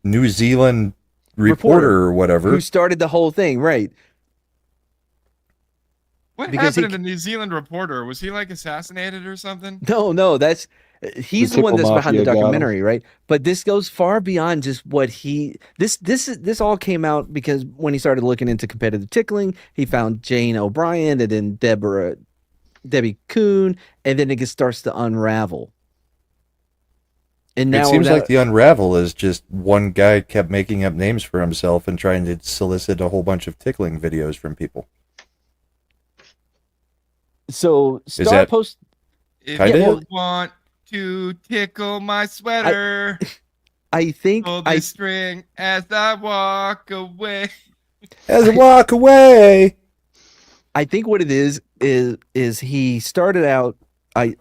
New Zealand reporter or whatever. Who started the whole thing, right? What Because happened to the New Zealand reporter? Was he like assassinated or something? No, he's the The one that's Tickle behind the Mafia got him. documentary, right? But this goes far beyond just what this all came out because when he started looking into competitive tickling, he found Jane O'Brien and then Debbie Kuhn, and then it starts to unravel. And now It seems like the unravel is just one guy kept making up names for himself and trying to solicit a whole bunch of tickling videos from people. so Star that- post. If Kinda? you want to tickle my sweater, I think pull the string as I walk away. As I walk away. I think what it is he started out. I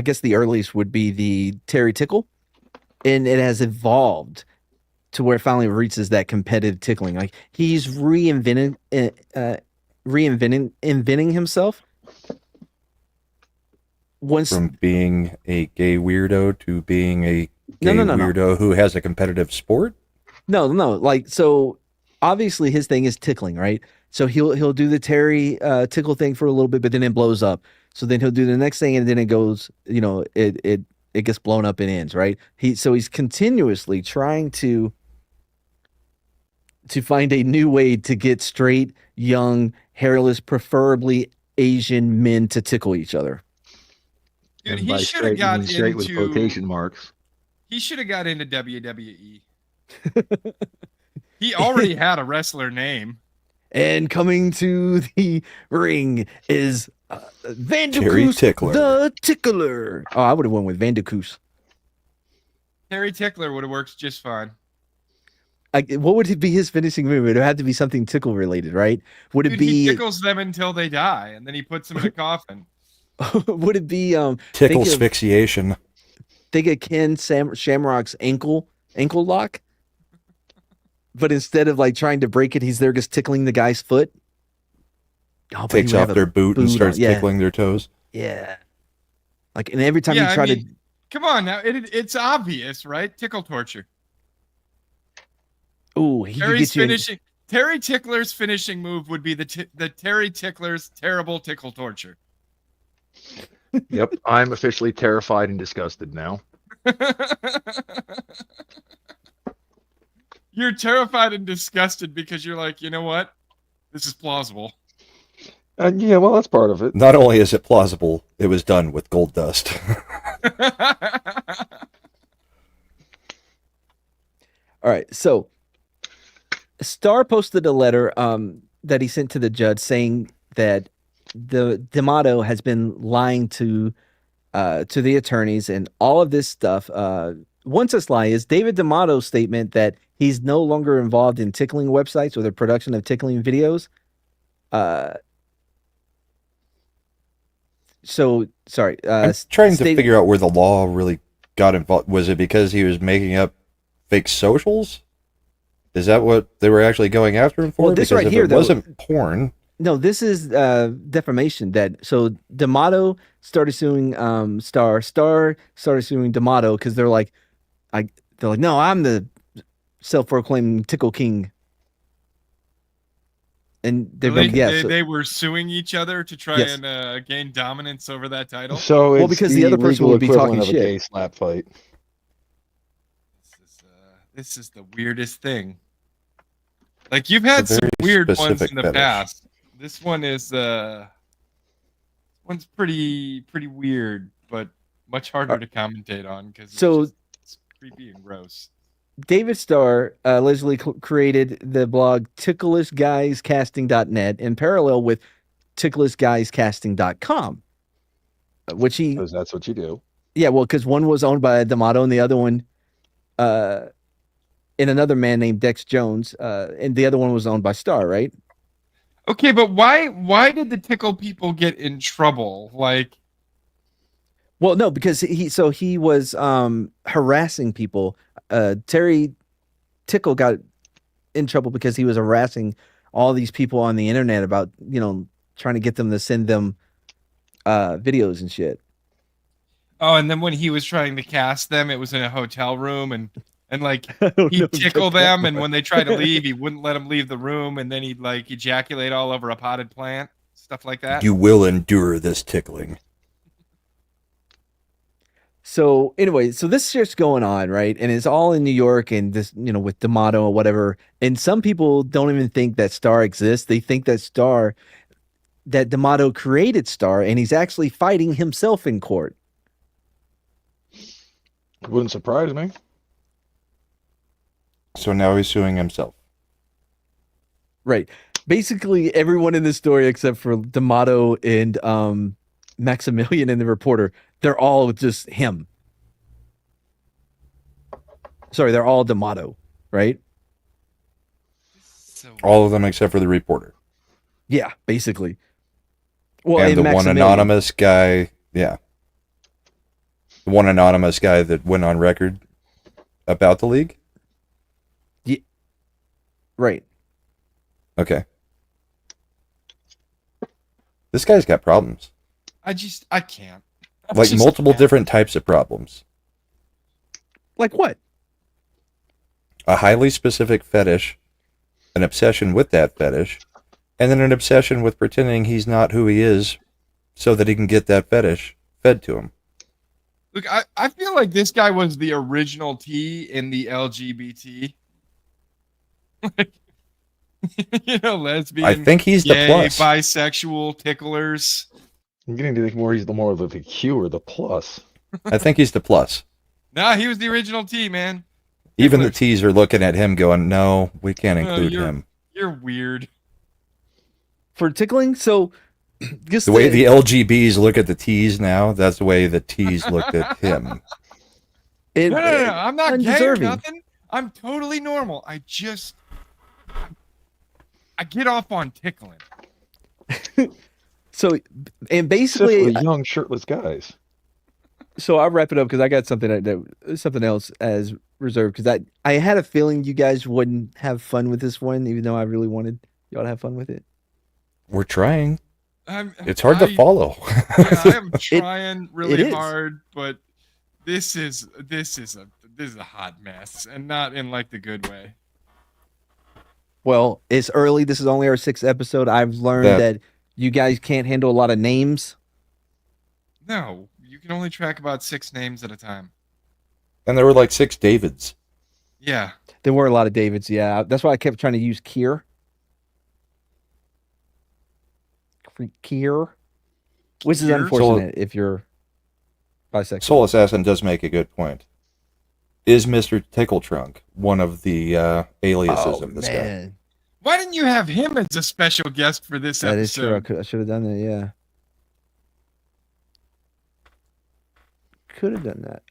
guess the earliest would be the Terry Tickle, and it has evolved to where it finally reaches that competitive tickling. Like he's inventing himself. From being a gay weirdo to being a gay No. weirdo who has a competitive sport? No. Like, so obviously his thing is tickling, right? So he'll do the Terry tickle thing for a little bit, but then it blows up. So then he'll do the next thing, and then it goes, it gets blown up and ends, right? He's continuously trying to find a new way to get straight, young, hairless, preferably Asian men to tickle each other. Dude, And by he should have straight, you got mean straight with into quotation marks. He should have got into WWE. He already had a wrestler name. And coming to the ring is Terry Vanderkoos Tickler. the Tickler. Oh, I would have went with Vanderkoos. Terry Tickler would have worked just fine. What would be his finishing move? It would have to be something tickle related, right? Would it Dude, he be? tickles them until they die, and then he puts them in a coffin. Would it be? Tickle think of- asphyxiation. Think of Ken Shamrock's ankle lock, but instead of like trying to break it, he's there just tickling the guy's foot. Oh, but he takes would off have a their boot and boot starts on. Yeah, tickling their toes. yeah. Like, and every time Yeah, you I try to, mean, come on now. It's obvious, right? Tickle torture. ooh, he could Terry's get you. finishing. Terry Tickler's finishing move would be the Terry Tickler's terrible tickle torture. Yep, I'm officially terrified and disgusted now. You're terrified and disgusted because you're like, you know what? This is plausible. And yeah, well, that's part of it. Not only is it plausible, it was done with gold dust. All right, so Starr posted a letter that he sent to the judge saying that the D'Amato has been lying to the attorneys and all of this stuff. One such lie is David D'Amato's statement that he's no longer involved in tickling websites or the production of tickling videos. So sorry. I'm trying to stated- figure out where the law really got involved. Was it because he was making up fake socials? Is that what they were actually going after him for? Well, this because right if here, it though- wasn't porn, No, this is defamation. That so D'Amato started suing Starr. Starr started suing D'Amato because they're like, no, I'm the self-proclaimed tickle king. And they're Really? like, yes. They were suing each other to try Yes. and gain dominance over that title. So it's because the other person legal would be equivalent talking of a shit. gay slap fight. This is the weirdest thing. Like you've had It's a some very weird ones specific in the fetish. past. This one is one's pretty weird, but much harder to commentate on because it's creepy and gross. David Starr allegedly created the blog ticklishguyscasting.net in parallel with ticklishguyscasting.com, which he, Because that's what you do. yeah, well, because one was owned by D'Amato and the other one, and another man named Dex Jones, and the other one was owned by Starr, right? Okay, but why did the tickle people get in trouble? Like, Well, no, because he was harassing people. Terry Tickle got in trouble because he was harassing all these people on the internet about, trying to get them to send them videos and shit. oh, and then when he was trying to cast them, it was in a hotel room and like I don't know he'd if tickle that them, was- and when they tried to leave, he wouldn't let them leave the room, and then he'd like ejaculate all over a potted plant, stuff like that. you will endure this tickling. So anyway, so this shit's going on, right? And it's all in New York and this, with D'Amato or whatever. And some people don't even think that Starr exists. They think that D'Amato created Starr, and he's actually fighting himself in court. Wouldn't surprise me. So now he's suing himself. Right. Basically, everyone in this story except for D'Amato and Maximilian and the reporter, they're all just him. Sorry, they're all D'Amato, right? So All of them except for the reporter. Yeah, basically. Well, And the one Maximilian. anonymous guy, yeah. The one anonymous guy that went on record about the league? Right. Okay. This guy's got problems. I can't. I Like just multiple can't. different types of problems. Like what? A highly specific fetish, an obsession with that fetish, and then an obsession with pretending he's not who he is so that he can get that fetish fed to him. Look, I feel like this guy was the original T in the LGBT. Lesbian, I think he's the gay, plus. bisexual, ticklers. I'm getting to think he's the more of the Q or the plus. I think he's the plus. Nah, he was the original T, man. Even the Ticklers. T's are looking at him going, no, we can't No, include you're- him. You're weird. For tickling? So just The way the LGBs look at the T's now, that's the way the T's looked at him. it- No. I'm not gay or undeserving. nothing. I'm totally normal. I get off on tickling. So, and Except basically, for young shirtless guys. so I'll wrap it up because I got something else as reserved because I had a feeling you guys wouldn't have fun with this one, even though I really wanted y'all to have fun with it. We're trying. I'm, It's hard to follow. Yeah, I am trying really is. hard, but this is a hot mess, and not in like the good way. Well, it's early. This is only our 6th episode. I've learned that you guys can't handle a lot of names. No, you can only track about 6 names at a time. And there were like 6 Davids. Yeah. There were a lot of Davids, yeah. That's why I kept trying to use Kier. Kier. Which is Kier? unfortunate if you're bisexual. Soul Assassin does make a good point. Is Mr. Tickle Trunk one of the aliases of this guy? Why didn't you have him as a special guest for this That episode? is true. I should have done that, yeah. Could have done that.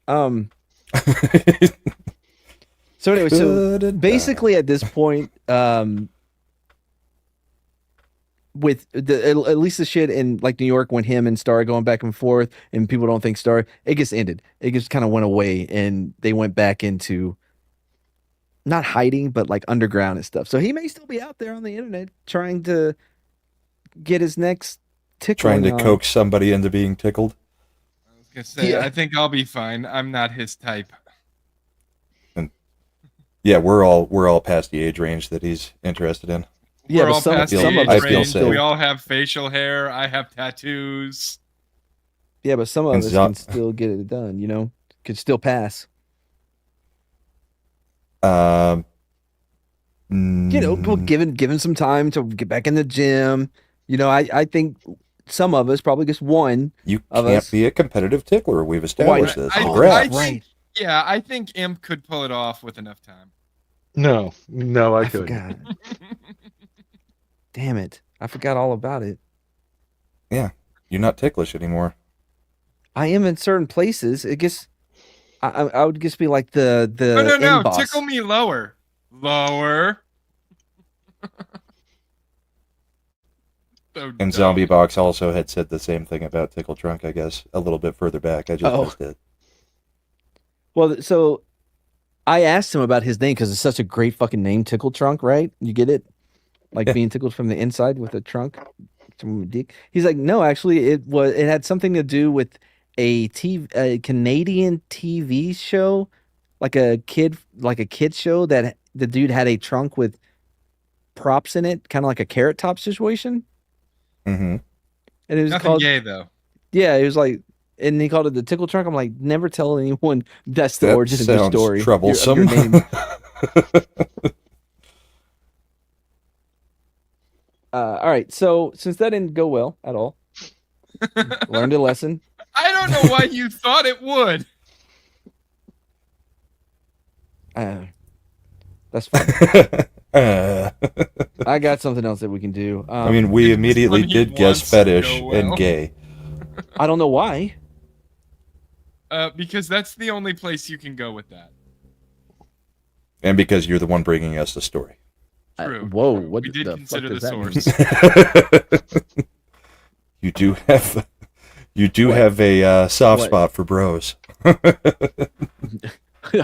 So anyway, so basically at this point, with at least the shit in like New York when him and Star going back and forth and people don't think Star, it just ended. It just kind of went away and they went back into not hiding, but like underground and stuff. So he may still be out there on the internet trying to get his next tickling Trying to coax somebody into being tickled. I was gonna say, Yeah. I think I'll be fine. I'm not his type. Yeah, we're all past the age range that he's interested in. Yeah, We're but all some- past the some of age us feel range. safe. We all have facial hair. I have tattoos. Yeah, but some of And us Zo- can still get it done, you know? Could still pass. Um, You know, well, given some time to get back in the gym. You know, I think some of us, probably just one. you of can't us. be a competitive tickler. We've established Right. this. I- Congrats. think- Yeah, I think Imp could pull it off with enough time. No, I I couldn't. forgot. Damn it. I forgot all about it. You're not ticklish anymore. I am in certain places. It gets I would just be like the No, end boss. tickle me lower. Lower. So And dumb. Zombie Box also had said the same thing about Tickle Trunk, I guess, a little bit further back. I just Oh. missed it. Well, so I asked him about his name because it's such a great fucking name, Tickle Trunk, right? You get it? Like Yeah. being tickled from the inside with a trunk. From a dick. He's like, no, actually, it had something to do with a Canadian TV show, like a kid show that the dude had a trunk with props in it, kind of like a Carrot Top situation. Mm-hmm. And it was Nothing called, gay though. yeah, it was like, and he called it the Tickle Trunk. I'm like, never tell anyone that's the That origin of your sounds story. your troublesome. name. All right, so since that didn't go well at all, learned a lesson. I don't know why you thought it would. That's fine. Uh, I got something else that we can do. I mean, we It's immediately when he did guess wants to fetish go well. and gay. I don't know why. Because that's the only place you can go with that. And because you're the one bringing us the story. True. Whoa, true. what We did the consider fuck the does that mean? source. You do What? have a soft What? spot for bros. I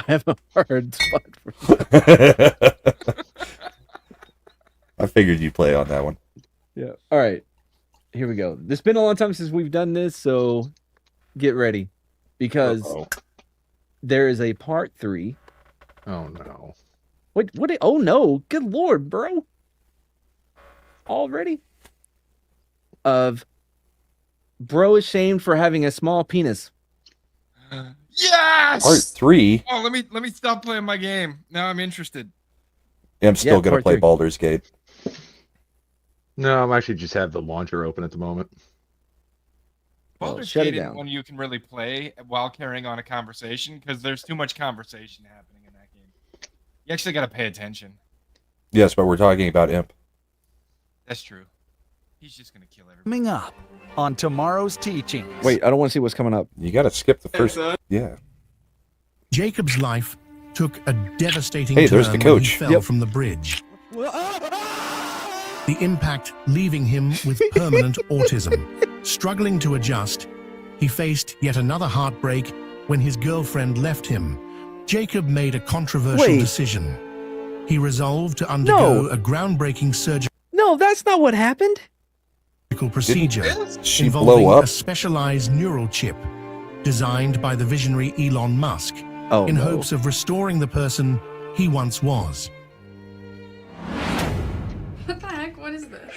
have a hard spot for I figured you'd play on that one. Yeah. All right. Here we go. It's been a long time since we've done this, so get ready. Because Uh-oh. there is a part 3. Oh no. What oh no. Good lord, bro. Already? Of bro is shamed for having a small penis. Yes. Part 3, Oh, let me stop playing my game. Now I'm interested. I'm still Yeah, going to part play 3. Baldur's Gate. No, I'm actually just have the launcher open at the moment. Well, Baldur's shut it Gate isn't down. one you can really play while carrying on a conversation because there's too much conversation happening in that game. You actually got to pay attention. Yes, but we're talking about Imp. That's true. He's just gonna kill everybody. Coming up on tomorrow's teachings. Wait, I don't want to see what's coming up. You got to skip the first. Yeah. Jacob's life took a devastating Hey, turn there's the when he coach. fell Yep. from the bridge. The impact leaving him with permanent autism. Struggling to adjust, he faced yet another heartbreak when his girlfriend left him. Jacob made a controversial Wait. decision. He resolved to undergo No. a groundbreaking surgery. No, that's not what happened. procedure she involving blow up? a specialized neural chip designed by the visionary Elon Musk Oh, in no. hopes of restoring the person he once was. What the heck? What is this?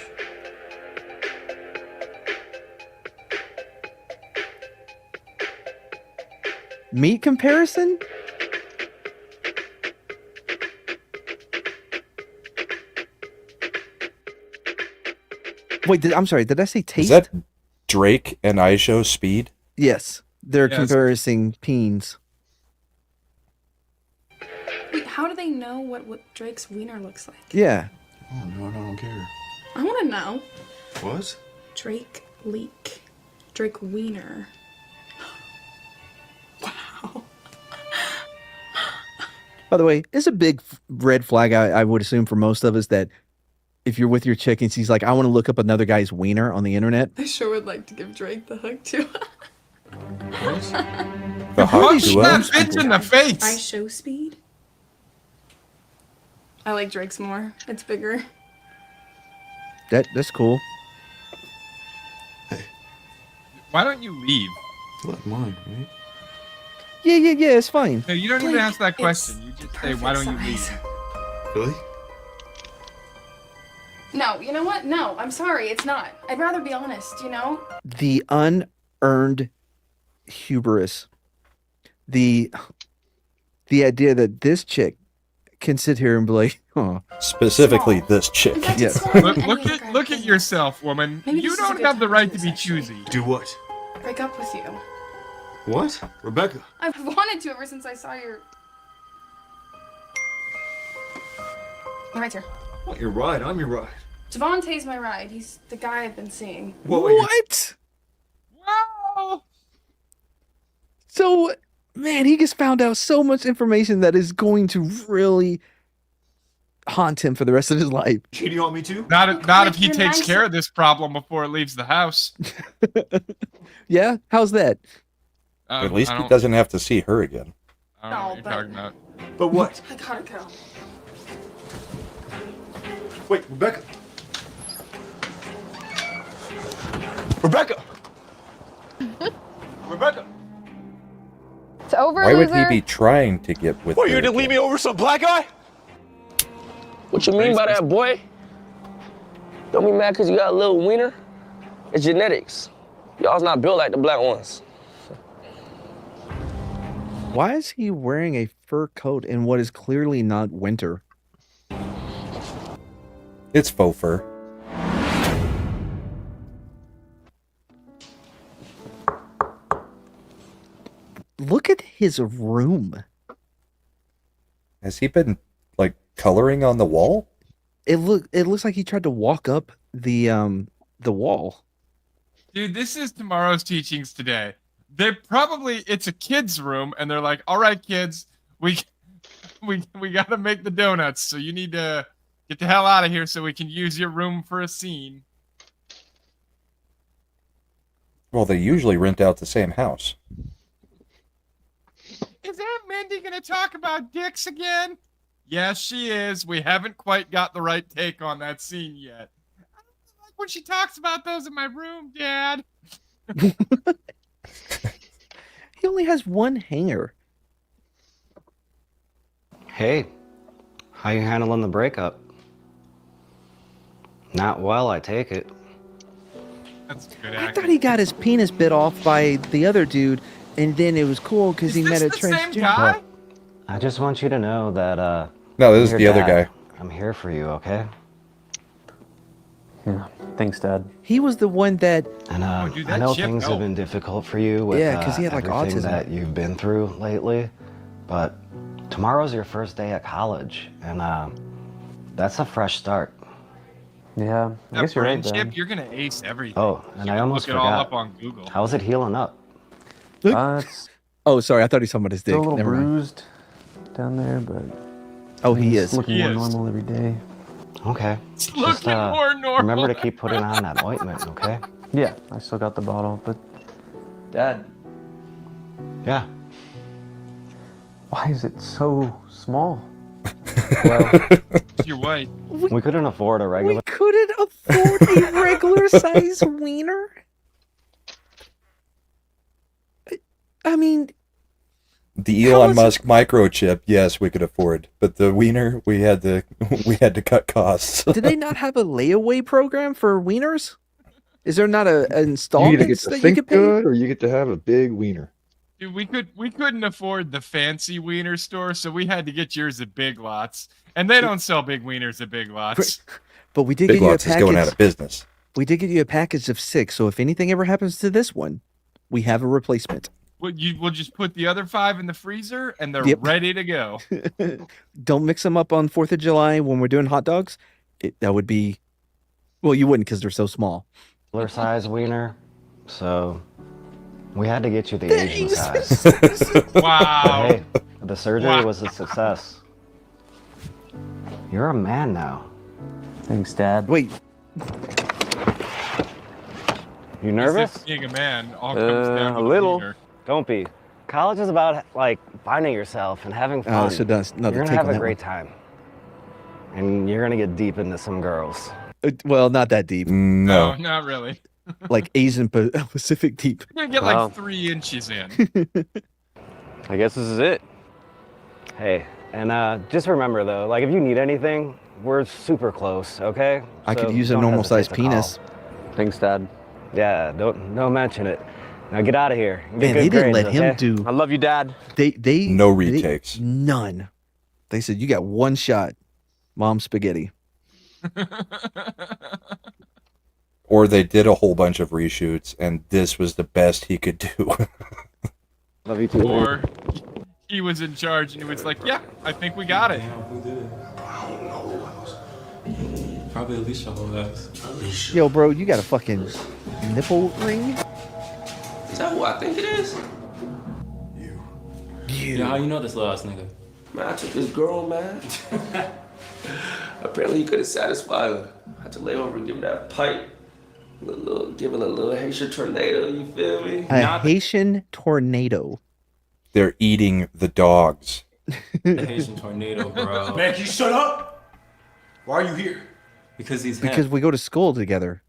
Meat comparison? Wait, I'm sorry. Did I say taste? Is that Drake and Show Speed? Yes, they're Yes. comparing peens. Wait, how do they know what Drake's wiener looks like? Yeah. Oh no, I don't care. I want to know. What? Drake leak. Drake wiener. Wow. By the way, it's a big red flag, I would assume, for most of us that if you're with your chick and she's like, I want to look up another guy's wiener on the internet. I sure would like to give Drake the hug too. The hug Punch to that us? bitch in the I face. show speed. I like Drake's more. It's bigger. That's cool. Why don't you leave? Look, mine, right? Yeah, it's fine. No, you don't even Blake, ask that question. it's You just say, "Why don't you perfect leave?" size. Really? No, you know what? No, I'm sorry. It's not. I'd rather be honest, you know? The unearned hubris. The idea that this chick can sit here and be like, oh, Specifically, Small. this chick. In fact, Yeah. it's smaller Look, than look any at other look guy at I've yourself, woman. Maybe You this is a don't good have the time right to to do be this, actually. choosy. Do what? seen. Break up with you. What? Rebecca. I've wanted to ever since I saw your. My ride's here. What, your ride? I'm your ride. Javonte's my ride. He's the guy I've been seeing. what? Wow. So, man, he just found out so much information that is going to really haunt him for the rest of his life. Cheating on me too? Not if he You're takes nice. care of this problem before it leaves the house. Yeah? How's that? At least I he don't- doesn't have to see her again. I don't know what No, you're but- talking about. But what? I gotta go. Wait, Rebecca. Rebecca. Rebecca. It's over, Why would loser. he be trying to get with What, her you didn't leave me again? over some black guy? What you mean by that, boy? Don't be mad because you got a little wiener. It's genetics. Y'all's not built like the black ones. Why is he wearing a fur coat in what is clearly not winter? It's faux fur. Look at his room. Has he been, like, coloring on the wall? It looks like he tried to walk up the wall. Dude, this is tomorrow's teachings today. It's a kid's room, and they're like, all right, kids, we gotta make the donuts, so you need to get the hell out of here so we can use your room for a scene. Well, they usually rent out the same house. Is Aunt Mindy gonna talk about dicks again? Yes, she is. We haven't quite got the right take on that scene yet. I don't like when she talks about those in my room, Dad. He only has one hanger. Hey, how you handling the breakup? Not well, I take it. That's good I acting. thought he got his penis bit off by the other dude, and then it was cool because Is he this met a the same transgender. guy? I just want you to know that, No, this is your the other dad, guy. I'm here for you, okay? Yeah, thanks, Dad. He was the one that And dude, I that know chip things have helped. been difficult for you with Yeah, 'cause he had, like, everything autism. that you've been through lately, but tomorrow's your first day at college, and that's a fresh start. Yeah, I That guess you're right, brain Dad. chip, you're gonna ace everything. Oh, and You I can almost look it all forgot. up on Google. How's it healing up? It's Oh, sorry, I thought he was talking about his dick. still a little Never mind. bruised down there, but Oh, he it's is. looking He more is. normal every day. Okay. It's Just looking more normal. remember to keep putting on that ointment, okay? Yeah, I still got the bottle, but Dad, Yeah. why is it so small? It's your wife. We couldn't afford a We regular. couldn't afford afford a regular size wiener? I mean, The How Elon is- Musk microchip, yes, we could afford, but the wiener, we had to cut costs. did they not have a layaway program for wieners? Is there not an You either get installments to that you think could pay? good or you get to have a big wiener. Dude, we couldn't afford the fancy wiener store, so we had to get yours at Big Lots, and they don't sell big wieners at Big Lots. But we did Big get you a Lots is going out package. of business. We did get you a package of 6. So if anything ever happens to this one, we have a replacement. We'll just put the other 5 in the freezer, and they're Yep. ready to go. Don't mix them up on 4th of July when we're doing hot dogs. That would be, well, you wouldn't because they're so small. Regular size wiener. So we had to get you the Asian size. Wow. Hey, the surgery Wow. was a success. You're a man now. Thanks, Dad. Wait, You As nervous? if being a man all comes down to A the little. wiener. Don't be. College is about like finding yourself and having fun. so that's another You're gonna take have on a that great one. time, and you're gonna get deep into some girls. Well, not that deep. No, No. not really. Like Asian Pacific deep. You're gonna get Wow. like 3 inches in. I guess this is it. Hey, and just remember though, like if you need anything, we're super close, okay? I could So use a don't normal hesitate sized to call. penis. Thanks, Dad. Yeah, don't mention it. Now get out of here. Get Man, good they didn't grades, let him okay? do. I love you, Dad. They No they- retakes. None. They said you got one shot, Mom spaghetti. Or they did a whole bunch of reshoots, and this was the best he could do. Love you too. Or he was in charge and he was like, "Yeah, I think we got it." Who did it? I don't know. Probably Alicia whole ass. Alicia. Yo, bro, you got a fucking nipple ring? Is that who I think it is? Yeah, how you know this little ass nigga? Man, I took this girl, man. Apparently, he couldn't satisfy her. I had to lay over and give her that pipe. Give her a little Haitian tornado, you feel me? A Haitian tornado. They're eating the dogs. The Haitian tornado, bro. Man, can you shut up? Why are you here? Because he's Because we go to school together.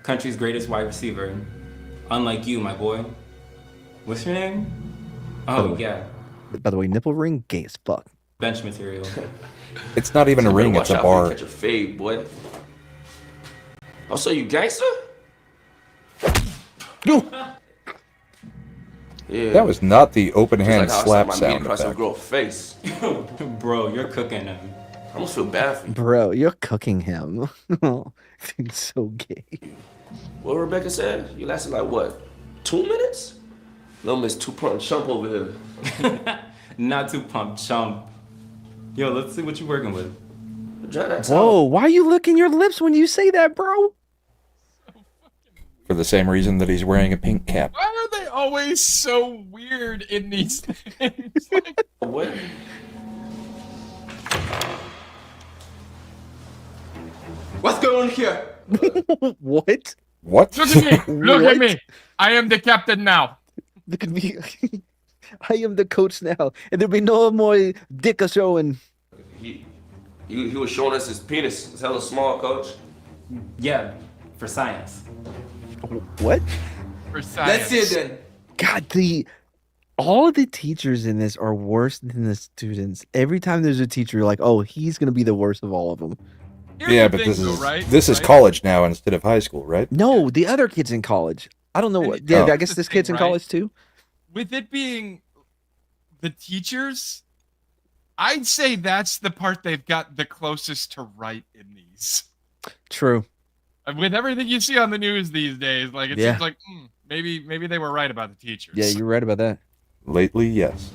country's greatest wide receiver. Unlike you, my boy. What's your name? Oh, yeah. By the way, nipple ring, gay as fuck. Bench material. It's not even a ring, it's a bar. Catch a fade, boy. Oh, so you gangster? Yeah. That was not the open Just hand like how I slap slapped my meat sound across some effect. girl's face. Bro, you're cooking him. I almost feel bad for you. Bro, you're cooking him. It's so gay. What Rebecca said? You lasted like what? 2 minutes? Little Miss Two-Pump Chump over here. Not too pumped, chump. Yo, let's see what you're working with. Drop that Whoa, towel. why are you licking your lips when you say that, bro? For the same reason that he's wearing a pink cap. Why are they always so weird in these things? Like, What? What's going on here? What? What? look at me! Look What? at me! I am the captain now. Look at me. I am the coach now, and there'll be no more dick a showing. He was showing us his penis. It's hella small, coach. Yeah, for science. What? For science. then. God, all of the teachers in this are worse than the students. Every time there's a teacher, you're like, oh, he's gonna be the worst of all of them. Here's Yeah, the but thing, this though, is right? this is Right? college now instead of high school, right? No, the other kid's in college. I don't know And what. Yeah, oh. I guess this Thing, kid's in right? college too. With it being the teachers, I'd say that's the part they've got the closest to right in these. True. With everything you see on the news these days, like it Yeah. seems like maybe they were right about the teachers. Yeah, you're right about that. Lately, yes.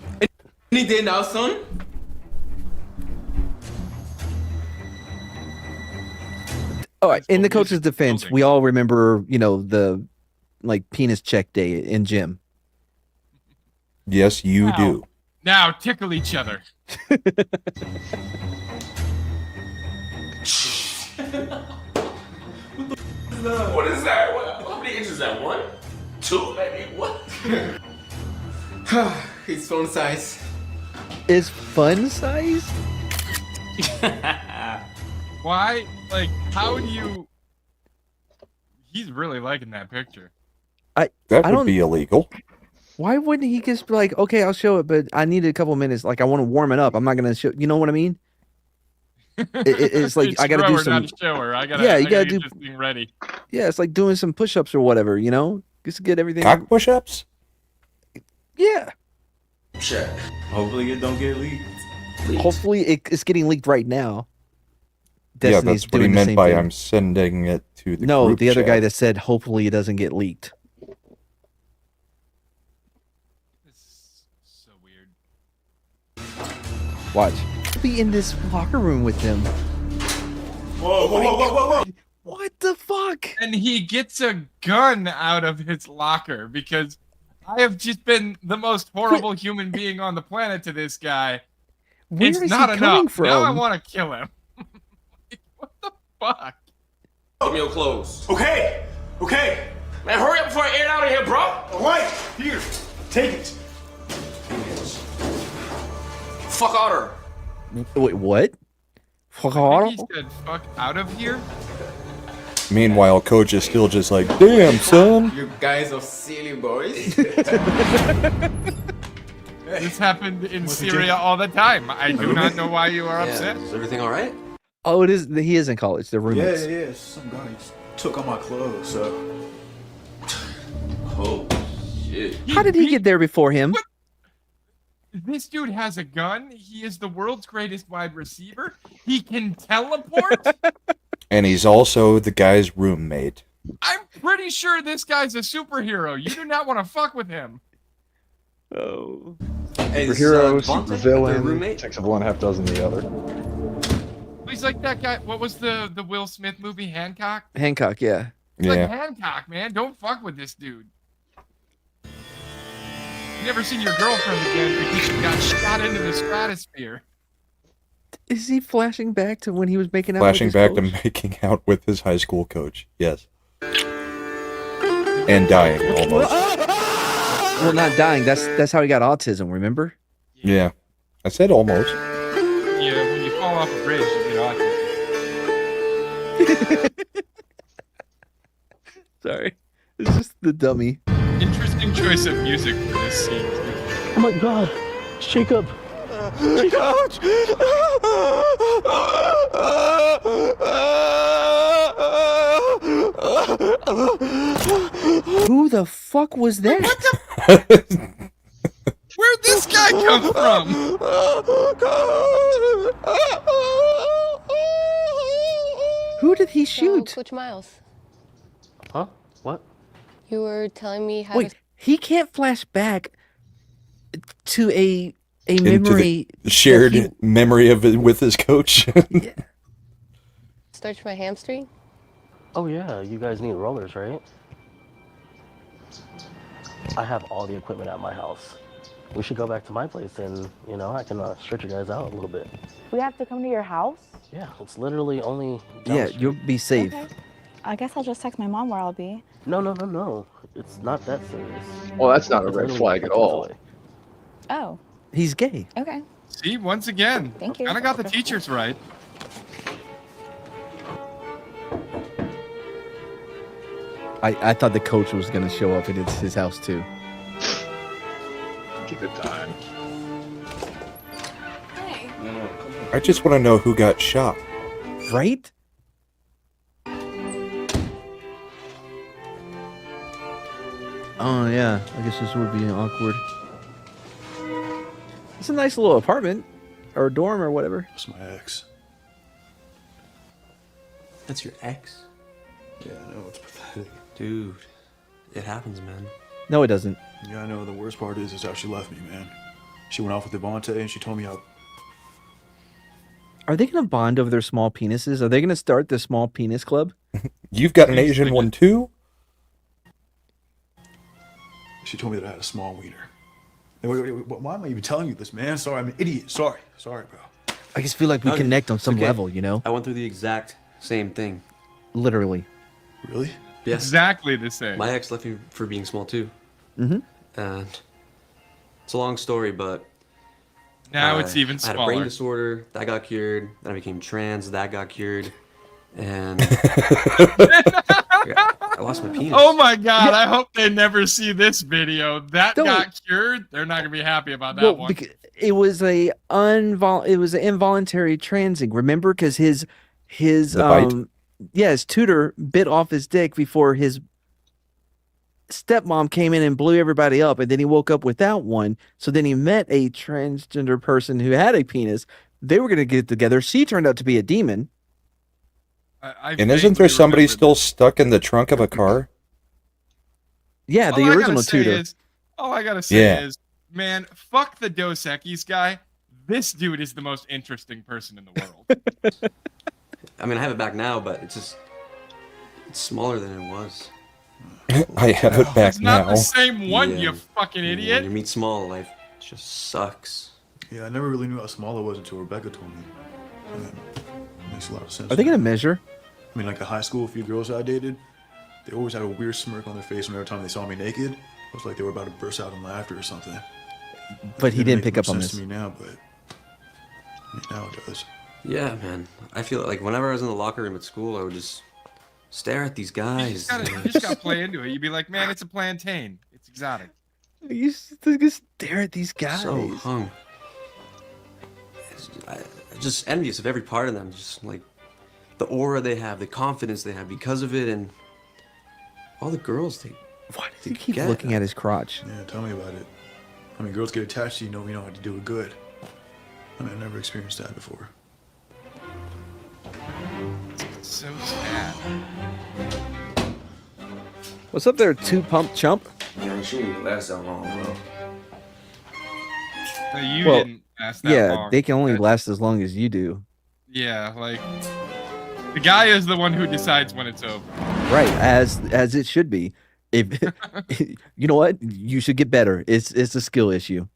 Any day now, son. All right. In the what coach's music's defense, building. we all remember, the like penis check day in gym. Yes, you Wow. do. Now tickle each other. What is that? How many inches is that? 1? 2? Maybe? What? He's phone size. Is fun size? Why? Like, how do you? He's really liking that picture. That I would don't- be illegal. Why wouldn't he just be like, okay, I'll show it, but I need a couple minutes. Like, I want to warm it up. I'm not gonna show. You know what I mean? It's like I gotta do Thrower, some. not shower. I gotta. Yeah, I you gotta gotta do. get this thing ready. Yeah, it's like doing some push-ups or whatever. You know, just to get everything. Cock push-ups? Yeah. Check. Hopefully it don't get leaked. Hopefully, it's getting leaked right now. Yeah, Destiny's that's what he doing the meant same by thing. I'm sending it to the No, group the other guy chat. that said hopefully it doesn't get leaked. It's so weird. Watch. I'll be in this locker room with them. Whoa. What the fuck? And he gets a gun out of his locker because I have just been the most horrible human being on the planet to this guy. Where It's is not he coming enough. from? Now I want to kill him. What the fuck? Give me your clothes. Okay. Man, hurry up before I air it out of here, bro. All right. Here. Take it. Fuck Otter. Wait, what? Fuck I off. think he said fuck out of here. Meanwhile, Coach is still just like, damn, son. You guys are silly boys. This happened in Syria all the time. I do not know why you are upset. Is everything all right? Oh, it is. He is in college. They're roommates. Yeah. Some guy just took all my clothes, so. Oh, shit. How did he get there before him? What? This dude has a gun. He is the world's greatest wide receiver. He can teleport. And he's also the guy's roommate. I'm pretty sure this guy's a superhero. You do not want to fuck with him. Oh. Superhero, supervillain, takes of one, half dozen the other. He's like that guy. What was the Will Smith movie, Hancock? Hancock, yeah. He's like Yeah. Hancock, man. Don't fuck with this dude. You never seen your girlfriend again because she got shot into the stratosphere. Is he flashing back to when he was making out Flashing with back his to coach? making out with his high school coach. Yes. And dying almost. Well, not dying. That's how he got autism, remember? Yeah. I said almost. Yeah, when you fall off a bridge, you get autism. Sorry. It's just the dummy. Interesting choice of music for this scene. Oh my god. Jacob. Coach! Who the fuck was that? Where'd this guy come from? Who did he shoot? Coach Miles, Huh? What? you were telling me how Wait, he can't flash back to a Into memory the shared that memory of it with his coach. to stretch my hamstring. Oh yeah, you guys need rollers, right? I have all the equipment at my house. We should go back to my place and, I can stretch you guys out a little bit. We have to come to your house? Yeah, it's literally only down Yeah, the street. you'll be safe. Okay. I guess I'll just text my mom where I'll be. No. It's not that serious. Well, that's not a It's red literally flag at 10 minutes all. away. Oh, He's gay. okay. See, once again, Thank you. kind of got the teachers right. I thought the coach was gonna show up at his house too. Give it time. Hey. I just want to know who got shot. Right? Oh yeah, I guess this would be awkward. It's a nice little apartment or dorm or whatever. That's my ex. That's your ex? Yeah, I know, it's pathetic. Dude, it happens, man. No, it doesn't. Yeah, I know, the worst part is how she left me, man. She went off with Devontae and she told me how... Are they gonna bond over their small penises? Are they gonna start the small penis club? You've got an Asian one too? She told me that I had a small wiener. Hey, wait, why am I even telling you this, man? Sorry, I'm an idiot. Sorry, bro. I just feel like we No, connect on some okay. level, you know? I went through the exact same thing. Literally. Really? Yes. Exactly the same. My ex left me for being small too. Mm-hmm. And it's a long story, but Now it's even I had a brain smaller. disorder, that got cured. Then I became trans, that got cured. And I lost my penis. Oh my god, I hope they never see this video. That Don't- got cured. They're not gonna be happy about that Well, one. because it was an involuntary transing. Remember, because his The bite? his tutor bit off his dick before his stepmom came in and blew everybody up, and then he woke up without one. So then he met a transgender person who had a penis. They were going to get together. She turned out to be a demon. I And isn't there somebody still stuck in the trunk of a car? Yeah, the original tutor. All I gotta say Yeah. is, man, fuck the Dos Equis guy. This dude is the most interesting person in the world. I mean, I have it back now, but it's smaller than it was. I have it back It's not now. the same one, Yeah. you fucking When idiot. you meet small, life just sucks. Yeah, I never really knew how small it was until Rebecca told me. Makes a lot of sense. Are they going to measure? I mean, like in high school, a few girls I dated, they always had a weird smirk on their face whenever time they saw me naked. It was like they were about to burst out in laughter or something. But he It didn't make pick up much on sense this. to me now, but I mean, now it does. Yeah, man. I feel like whenever I was in the locker room at school, I would just stare at these guys. You just gotta play into it. You'd be like, man, it's a plantain. It's exotic. You just stare at these guys. So hung. I'm just envious of every part of them. Just like the aura they have, the confidence they have because of it, and all the girls they. Why does he keep looking at his crotch? Yeah, tell me about it. I mean, girls get attached to you, we know how to do it good. I mean, I've never experienced that before. It's so sad. What's up there, two-pump chump? Yeah, she didn't last that long, bro. No, you Well, didn't last that yeah, long. they can only last as long as you do. Yeah, like the guy is the one who decides when it's over. Right, as it should be. If you know what, you should get better. It's a skill issue.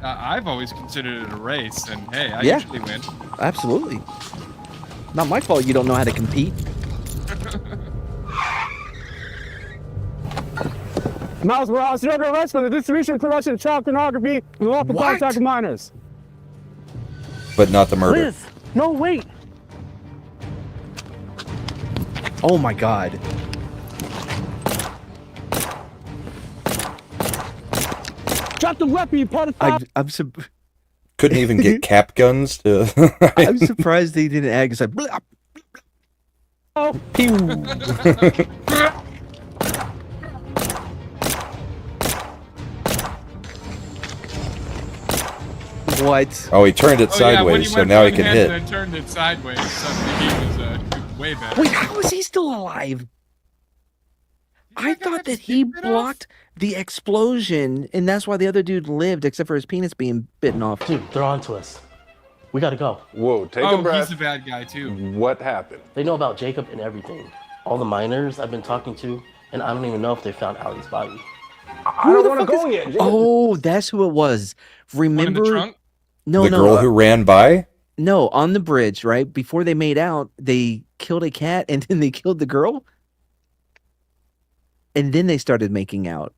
I've always considered it a race, and hey, I Yeah. usually win. Absolutely. Not my fault you don't know how to compete. Miles Morales, you're under arrest for the distribution and production of child pornography and lawful What? contact with minors. But not the murder. Liz, no, wait. Oh my god. Drop the weapon, you pedophile. Couldn't even get cap guns to. I'm surprised they didn't add. It's like, blah. Oh, pew. What? Oh, he turned it Oh, yeah, when sideways, so went now he one can hand hit. and turned it sideways. Suddenly he was way better. Wait, how is he still alive? I thought that he blocked the explosion, and that's why the other dude lived, except for his penis being bitten off. Dude, they're on to us. We gotta go. Whoa, take Oh, a breath. he's a bad guy too. What happened? They know about Jacob and everything. All the minors I've been talking to, and I don't even know if they found Allie's body. I don't want to go yet. Jacob. Oh, that's who it was. Remember? One in the trunk? No, The no. girl who ran by? No, on the bridge, right? Before they made out, they killed a cat and then they killed the girl. And then they started making out.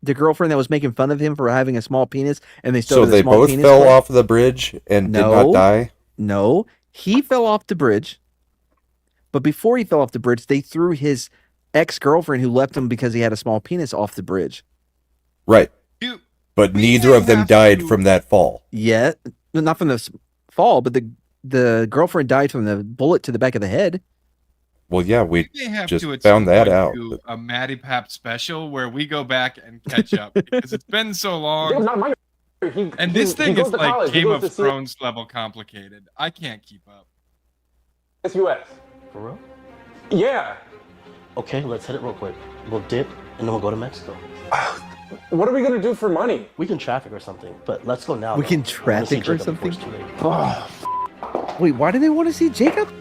The girlfriend that was making fun of him for having a small penis, and they So started they a small both penis fell play. off the bridge and did not die? No, he fell off the bridge. But before he fell off the bridge, they threw his ex-girlfriend who left him because he had a small penis off the bridge. Right. But neither of them died from that fall. Yeah, not from the fall, but the girlfriend died from the bullet to the back of the head. Well, yeah, we may have just to at found some that point out. do a Matty Pap special where we go back and catch up because it's been so long. And this thing goes is to like college. He Game goes of to see- Thrones level complicated. I can't keep up. US. For real? Yeah. Okay, let's hit it real quick. We'll dip, and then we'll go to Mexico. What are we gonna do for money? We can traffic or something, but let's go now. We though. can I wanna see traffic or Jacob before something? it's too late. Wait, why do they want to see Jacob?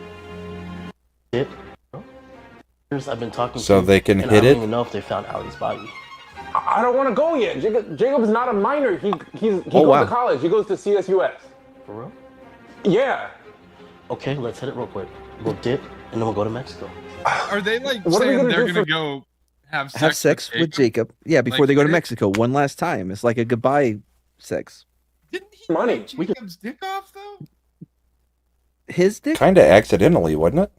Dip. I've been talking So to, they can and hit I don't it? even know if they found Allie's body. I don't want to go yet. Jacob's not a minor. He Oh, goes wow. to college. He goes to CSUS. For real? Yeah. Okay, let's hit it real quick. We'll dip, and then we'll go to Mexico. Are they like What are we saying gonna they're do gonna for- go have sex, Have sex with Jacob. Yeah, before Like, they go to did it- Mexico one last time. It's like a goodbye sex. Didn't he Money. bite Jacob's dick off though? His dick? Kind of accidentally, wasn't it?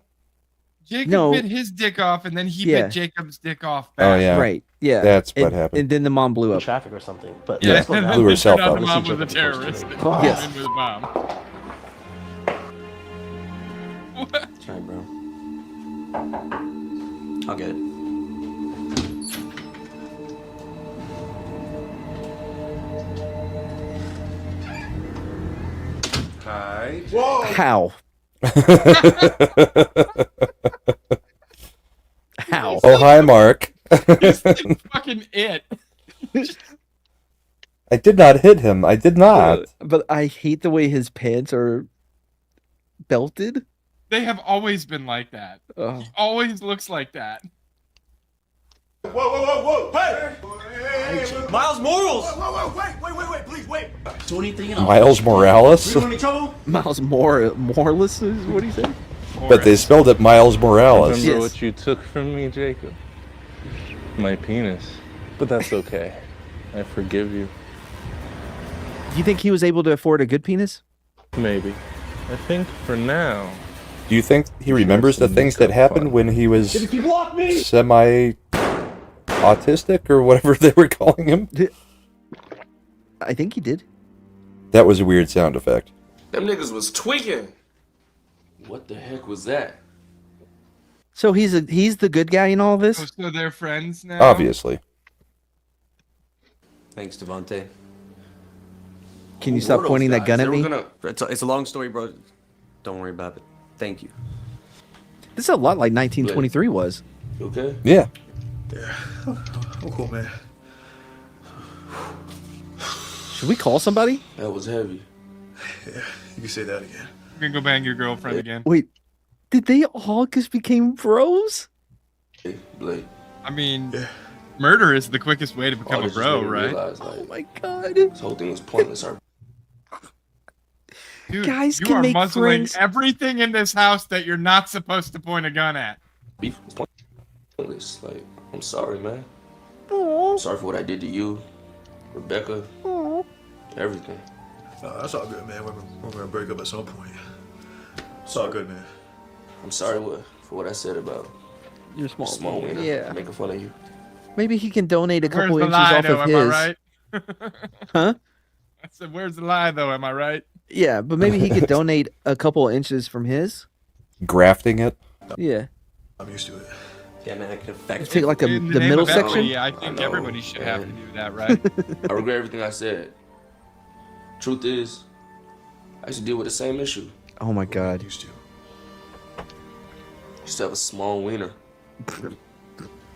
Jacob bit his dick off, and then he bit Jacob's dick off back. Oh yeah, Right. Yeah. That's what happened. And then the mom blew up. Traffic or something. But Yeah, let's go down. blew herself Turned out up. the mom was a terrorist. Yes. And with a bomb. That's right, bro. I'll get it. Hi. Whoa! How? How? Oh hi, Mark. He's like fucking it. I did not hit him. I did not. But I hate the way his pants are belted. They have always been like that. Oh. He always looks like that. Whoa, whoa, whoa, whoa! Hey! Miles Morales! Whoa, wait, please, wait! Do anything Miles Morales. any trouble? Miles Morales is what he said. But they spelled it Miles Morales. Remember what you took from me, Jacob? My penis. But that's okay. I forgive you. Do you think he was able to afford a good penis? Maybe. I think for now. Do you think he remembers the things that happened when he was semi-autistic or whatever they were calling him? I think he did. That was a weird sound effect. Them niggas was tweaking. What the heck was that? So he's the good guy in all this? Oh, so they're friends now? Obviously. Thanks, Devontae. Can you stop pointing that gun at me? It's a long story, bro. Don't worry about it. Thank you. This is a lot like 1923 was. You okay? Yeah. Yeah. I'm cool, man. Should we call somebody? That was heavy. Yeah, you can say that again. You can go bang your girlfriend again. Wait, did they all just became bros? Hey, Blake. I mean, murder is the quickest way to become a bro, right? Oh my god. This whole thing was pointless. Dude, Guys you can are make muzzling friends. everything in this house that you're not supposed to point a gun at. Beef was pointless. Like, I'm sorry, man. Aww. I'm sorry for what I did to you, Rebecca, everything. That's all good, man. We're gonna break up at some point. It's all good, man. I'm sorry for what I said about Your small wiener, yeah. making fun of you. Maybe he can donate a couple Where's the inches lie, off though? of Am I his. right? Huh? I said, where's the lie, though? Am I right? Yeah, but maybe he could donate a couple inches from his. Grafting it. Yeah. I'm used to it. Yeah, man, I can affect Take like the In the name middle of section. equity, I think everybody should have to do that, right? I regret everything I said. Truth is, I used to deal with the same issue. Oh my god. Used to. I used to have a small wiener. What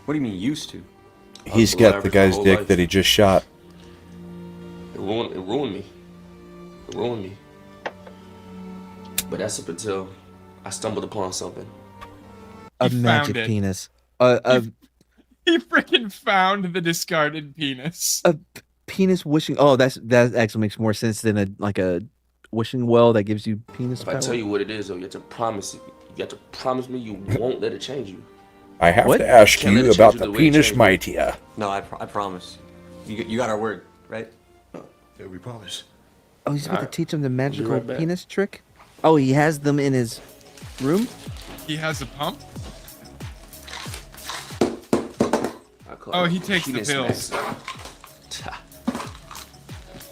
do you mean used to? He's got the guy's dick that he just shot. It ruined me. It ruined me. But that's up until I stumbled upon something. A He magic found it. penis. He freaking found the discarded penis. A penis wishing. Oh, that actually makes more sense than a wishing well that gives you penis If power. I tell you what it is, though, you have to promise me you won't let it change you. I have What? to ask Can't let you it about change the the way it penis changed. mightier. No, I promise. You got our word, right? Yeah, we promise. Oh, he's about to teach him the magical right back. penis trick. Oh, he has them in his room. He has a pump? I call Oh, it he takes the penis pills. max.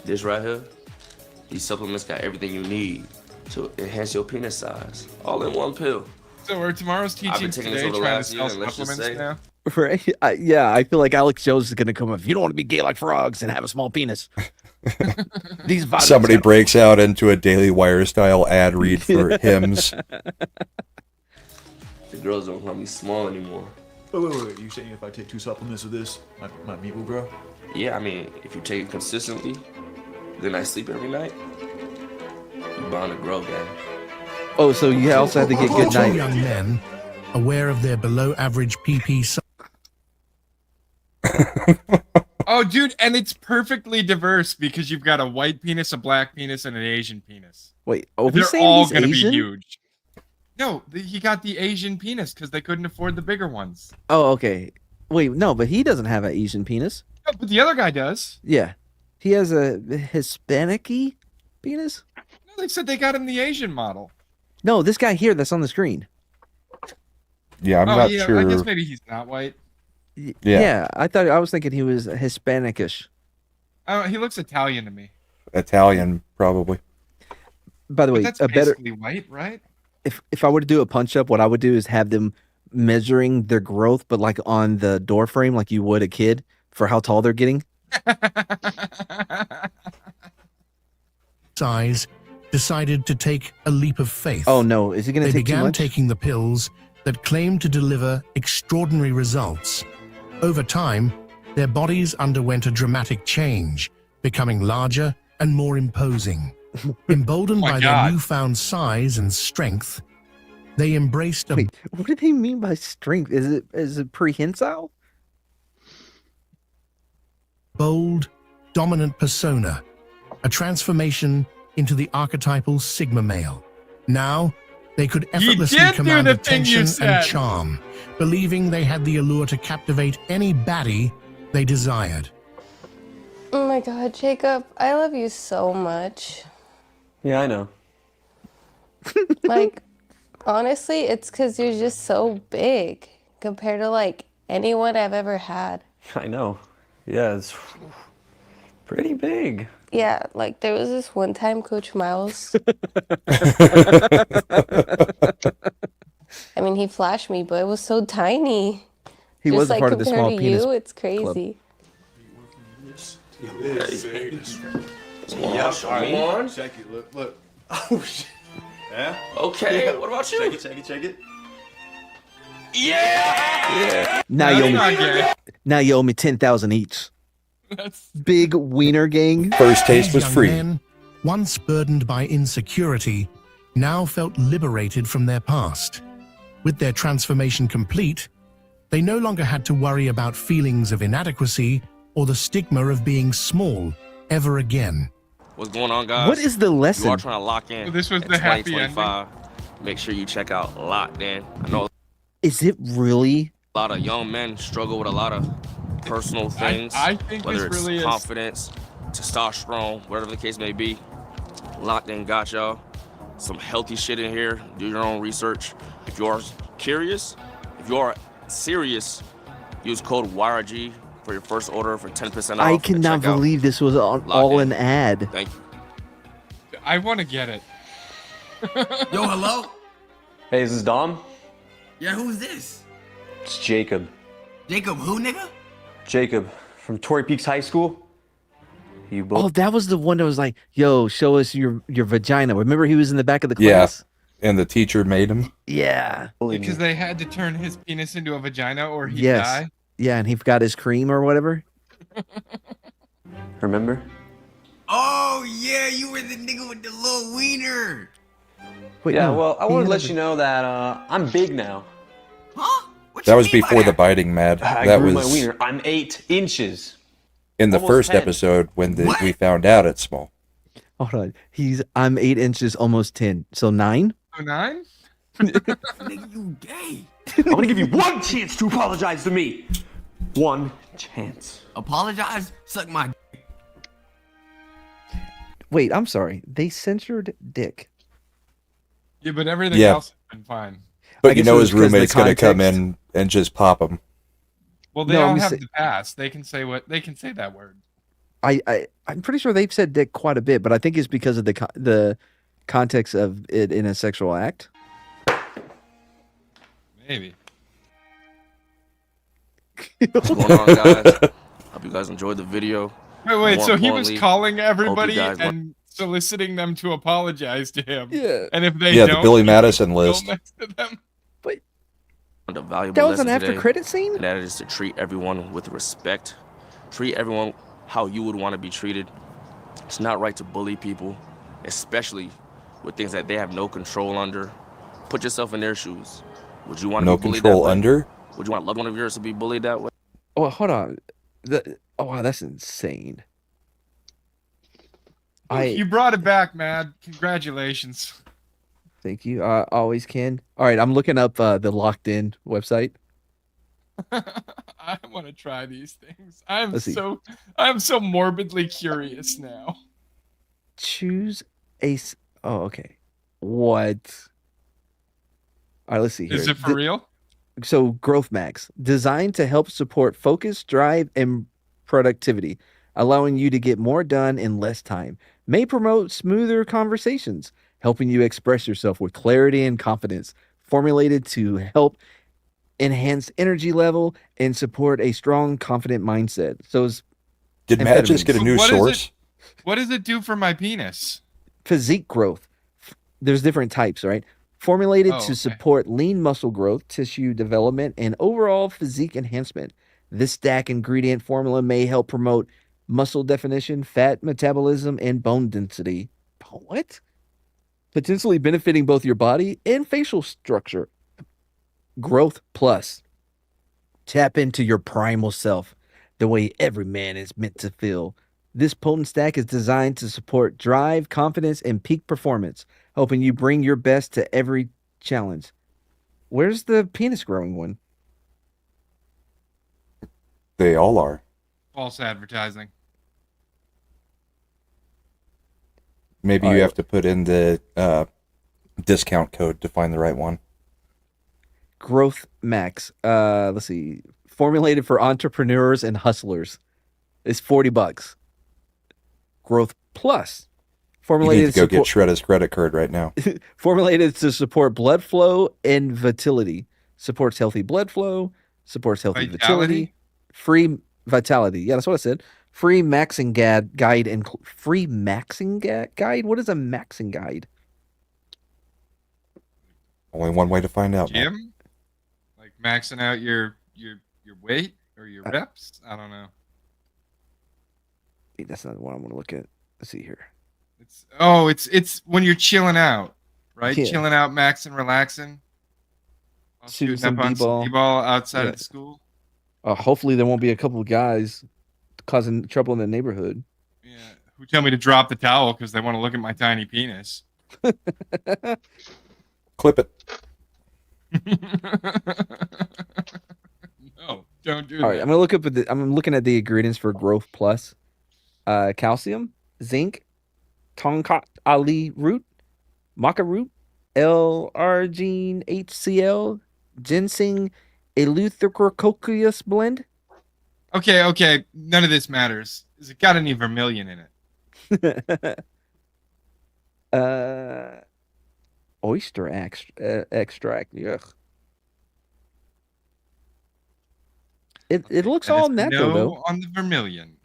This right here, these supplements got everything you need to enhance your penis size, all in one pill. So are tomorrow's I've been teachings taking this today over the trying to last year, sell and let's just supplements say- now? Right? Yeah, I feel like Alex Jones is gonna come up. If you don't want to be gay like frogs and have a small penis, these vitamins Somebody gotta- breaks out into a Daily Wire style ad read for hymns. The girls don't call me small anymore. Wait. You saying if I take 2 supplements of this, my meat will grow? Yeah, I mean, if you take it consistently, then I sleep every night. You bound to grow, gang. Oh, so you also have to get good Two night. young men, aware of their below-average PP size. Oh, dude, and it's perfectly diverse because you've got a white penis, a black penis, and an Asian penis. Wait, oh, They're he's saying all he's gonna Asian? be huge. No, he got the Asian penis because they couldn't afford the bigger ones. Oh, okay. Wait, no, but he doesn't have an Asian penis. No, but the other guy does. Yeah. He has a Hispanic-y penis? No, they said they got him the Asian model. No, this guy here that's on the screen. Yeah, I'm oh, not yeah, sure. I guess maybe he's not white. Yeah, I was thinking he was Hispanic-ish. Oh, he looks Italian to me. Italian, probably. By the But way, that's a better basically white, right? if I were to do a punch up, what I would do is have them measuring their growth, but like on the door frame, like you would a kid for how tall they're getting. Size decided to take a leap of faith. Oh no, is he going to They take too began much? taking the pills that claimed to deliver extraordinary results. Over time, their bodies underwent a dramatic change, becoming larger and more imposing. Emboldened by their newfound size and strength, they embraced a Wait, what do they mean by strength? Is it prehensile? bold, dominant persona, a transformation into the archetypal Sigma male. Now, they could effortlessly did do command the thing you attention said. and charm, believing they had the allure to captivate any baddie they desired. Oh my god, Jacob, I love you so much. Yeah, I know. Like, honestly, it's because you're just so big compared to, like, anyone I've ever had. I know. Yeah, it's pretty big. Yeah, like, there was this one time Coach Miles. I mean, he flashed me, but it was so tiny. He Just was a like part of the compared small to penis you, it's club. crazy. Yeah, come on. Check it. Look. Oh shit. Yeah. Okay, Yeah. what about you? Check it. Yeah! Now you owe me 10,000 each. Big wiener gang. First taste These was young free. men, once burdened by insecurity, now felt liberated from their past. With their transformation complete, they no longer had to worry about feelings of inadequacy or the stigma of being small ever again. What's going on, guys? What is the lesson? You are trying to lock in. Well, this was at the happy 2025. Make sure you check out Locked In. I know Is it really? a lot of young men struggle with a lot of personal things. I think whether this it's really is- confidence, testosterone, whatever the case may be. Locked In got y'all. Some healthy shit in here. Do your own research. If you are curious, if you are serious, use code YRG for your first order for 10% off. I at cannot checkout. believe this was all an ad. Thank you. I want to get it. Yo, hello? Hey, is this Dom? Yeah, who's this? It's Jacob. Jacob who, nigga? Jacob from Torrey Peaks High School. You both. Oh, that was the one that was like, "Yo, show us your vagina." Remember, he was in the back of the Yeah. class. And the teacher made him. Yeah. Because they had to turn his penis into a vagina or he'd Yes. die. Yeah, and he got his cream or whatever. Remember? Oh, yeah, you were the nigga with the little wiener. Wait, Yeah, no, well, I he want to had let you know that I'm big now. Huh? What That you was mean by before the that? biting, Mad. I That grew my was wiener. I'm 8 inches. in the almost first 10. episode when What? we found out it's small. Hold on. I'm 8 inches, almost 10. So 9? Oh, 9? Nigga, you gay. I'm gonna give you one chance to apologize to me. One chance. Apologize? Suck my Wait, I'm sorry. They censored Dick. Yeah, but everything Yeah. else has been fine. I But you guess know it his was 'cause of the roommate's going to come context. in and just pop him. Well, they No, all I'm have sa- the pass. They can say that word. I'm pretty sure they've said Dick quite a bit, but I think it's because of the context of it in a sexual act. Maybe. What's going on, guys? Hope you guys enjoyed the video. Wait, More so he was importantly, calling hope everybody you guys and soliciting them to apologize to him. Yeah. And if they Yeah, don't, the Billy he Madison will list. next to them. A valuable That was an lesson after today, credit scene? and that is to treat everyone with respect. Treat everyone how you would want to be treated. It's not right to bully people, especially with things that they have no control under. Put yourself in their shoes. Would you want to No be bullied control that way? under? Would you want a loved one of yours to be bullied that way? Oh, hold on. Oh, wow, that's insane. You brought it back, man. Congratulations. Thank you. Always can. All right, I'm looking up the Locked In website. I want to try these things. I'm Let's see. so morbidly curious now. Choose oh, okay. What? All right, let's see here. Is it for real? So, Growth Max, designed to help support focus, drive, and productivity, allowing you to get more done in less time. May promote smoother conversations, helping you express yourself with clarity and confidence. Formulated to help enhance energy level and support a strong, confident mindset. So, Did Matt just get a new source? What does it do for my penis? Physique growth. There's different types, right? Formulated Oh, to okay. support lean muscle growth, tissue development, and overall physique enhancement. This stack ingredient formula may help promote muscle definition, fat metabolism, and bone density. What? Potentially benefiting both your body and facial structure. Growth Plus. Tap into your primal self, the way every man is meant to feel. This potent stack is designed to support drive, confidence, and peak performance, helping you bring your best to every challenge. Where's the penis growing one? They all are. False advertising. Maybe you have to put in the discount code to find the right one. Growth Max. Let's see. Formulated for entrepreneurs and hustlers. It's $40. Growth Plus. You need Formulated to go get Shredda's credit card right now. formulated to support blood flow and vitality. Supports healthy blood flow. Supports healthy vitality. Free vitality. Yeah, that's what I said. Free maxing guide and free maxing guide. What is a maxing guide? Only one way to find out. Matt. Jim? Like maxing out your weight or your reps? I don't know. That's not the one I want to look at. Let's see here. It's when you're chilling out, right? Yeah. Chilling out, maxing, relaxing. Shooting Shooting some up on some D-ball. D-ball outside Yeah. of the school. Hopefully there won't be a couple of guys causing trouble in the neighborhood. Who tell me to drop the towel because they want to look at my tiny penis. Clip it. No, don't do All right, that. I'm gonna look up I'm looking at the ingredients for Growth Plus. Calcium, zinc, tonkat ali root, maca root, L-arginine HCl, ginseng, eleutherococcus blend. Okay. None of this matters. Has it got any vermilion in it? Oyster extract. Ugh. It looks all natural no though. on the vermilion.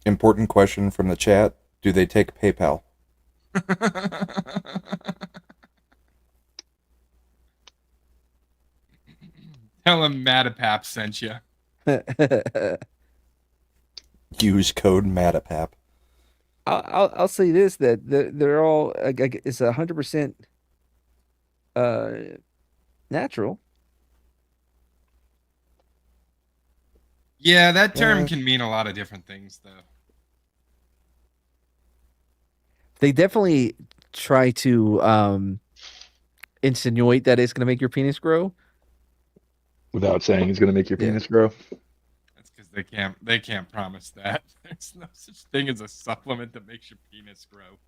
Important question from the chat. Do they take PayPal? Tell him Matapap sent you. Use code MATAPAP. I'll say this, that they're all it's 100% natural. Yeah, that term can mean a lot of different things, though. They definitely try to insinuate that it's going to make your penis grow. Without saying it's going to make your penis grow. That's because they can't promise that. There's no such thing as a supplement that makes your penis grow.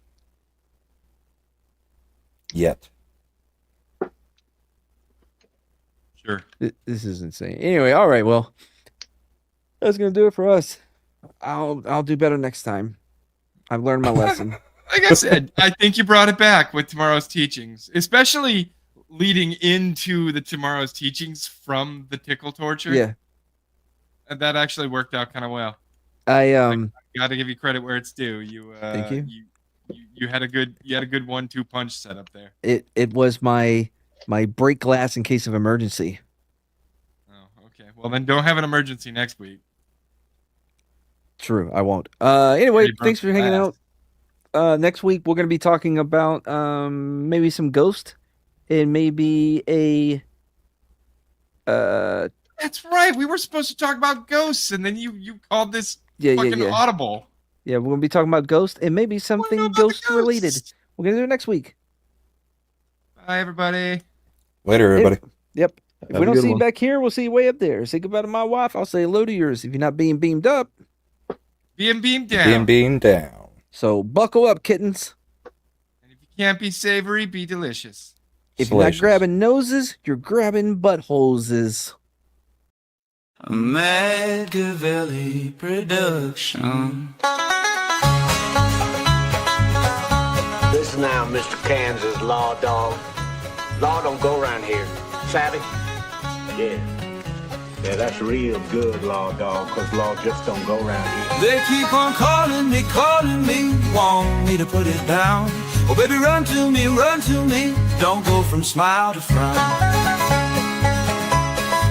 Yet. Sure. This is insane. Anyway, all right, well, that's going to do it for us. I'll do better next time. I've learned my lesson. Like I said, I think you brought it back with tomorrow's teachings, especially leading into the tomorrow's teachings from the tickle torture. Yeah. And that actually worked out kind of well. I got to give you credit where it's due. You Thank you. You had a good 1-2 punch set up there. It was my break glass in case of emergency. Oh, okay. Well, then don't have an emergency next week. True, I won't. Anyway, Already broke thanks for hanging glass. out. Next week we're going to be talking about maybe some Ghost and maybe a That's right. We were supposed to talk about ghosts, and then you called this yeah, fucking yeah. audible. Yeah, we're going to be talking about Ghost and maybe something ghost related. We're going to do it next week. Bye, everybody. Later, everybody. Yep. If Have we a don't good see you one. back here, we'll see you way up there. Say goodbye to my wife. I'll say hello to yours if you're not being beamed up. Being beamed down. Being down. So buckle up, kittens. Can't be savory, be delicious. If you're not Salacious. grabbing noses, you're grabbing buttholes. Machiavelli production. Listen now, Mr. Kansas Law Dog. Law don't go around here. Savvy? Yeah. Yeah, that's real good, Law Dog, because law just don't go around here. They keep on calling me, want me to put it down. Oh, baby, run to me, don't go from smile to frown.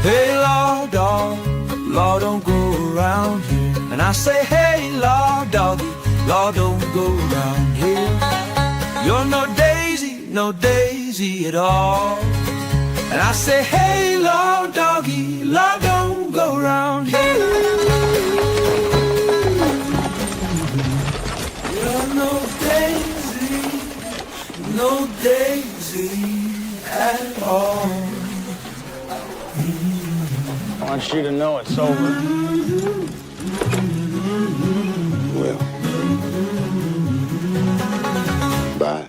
Hey, law dog, law don't go around here. And I say, hey, law doggy, law don't go around here. You're no daisy at all. And I say, hey, law doggy, law don't go around here. You're no daisy at all. I want you to know it's over. Well, bye.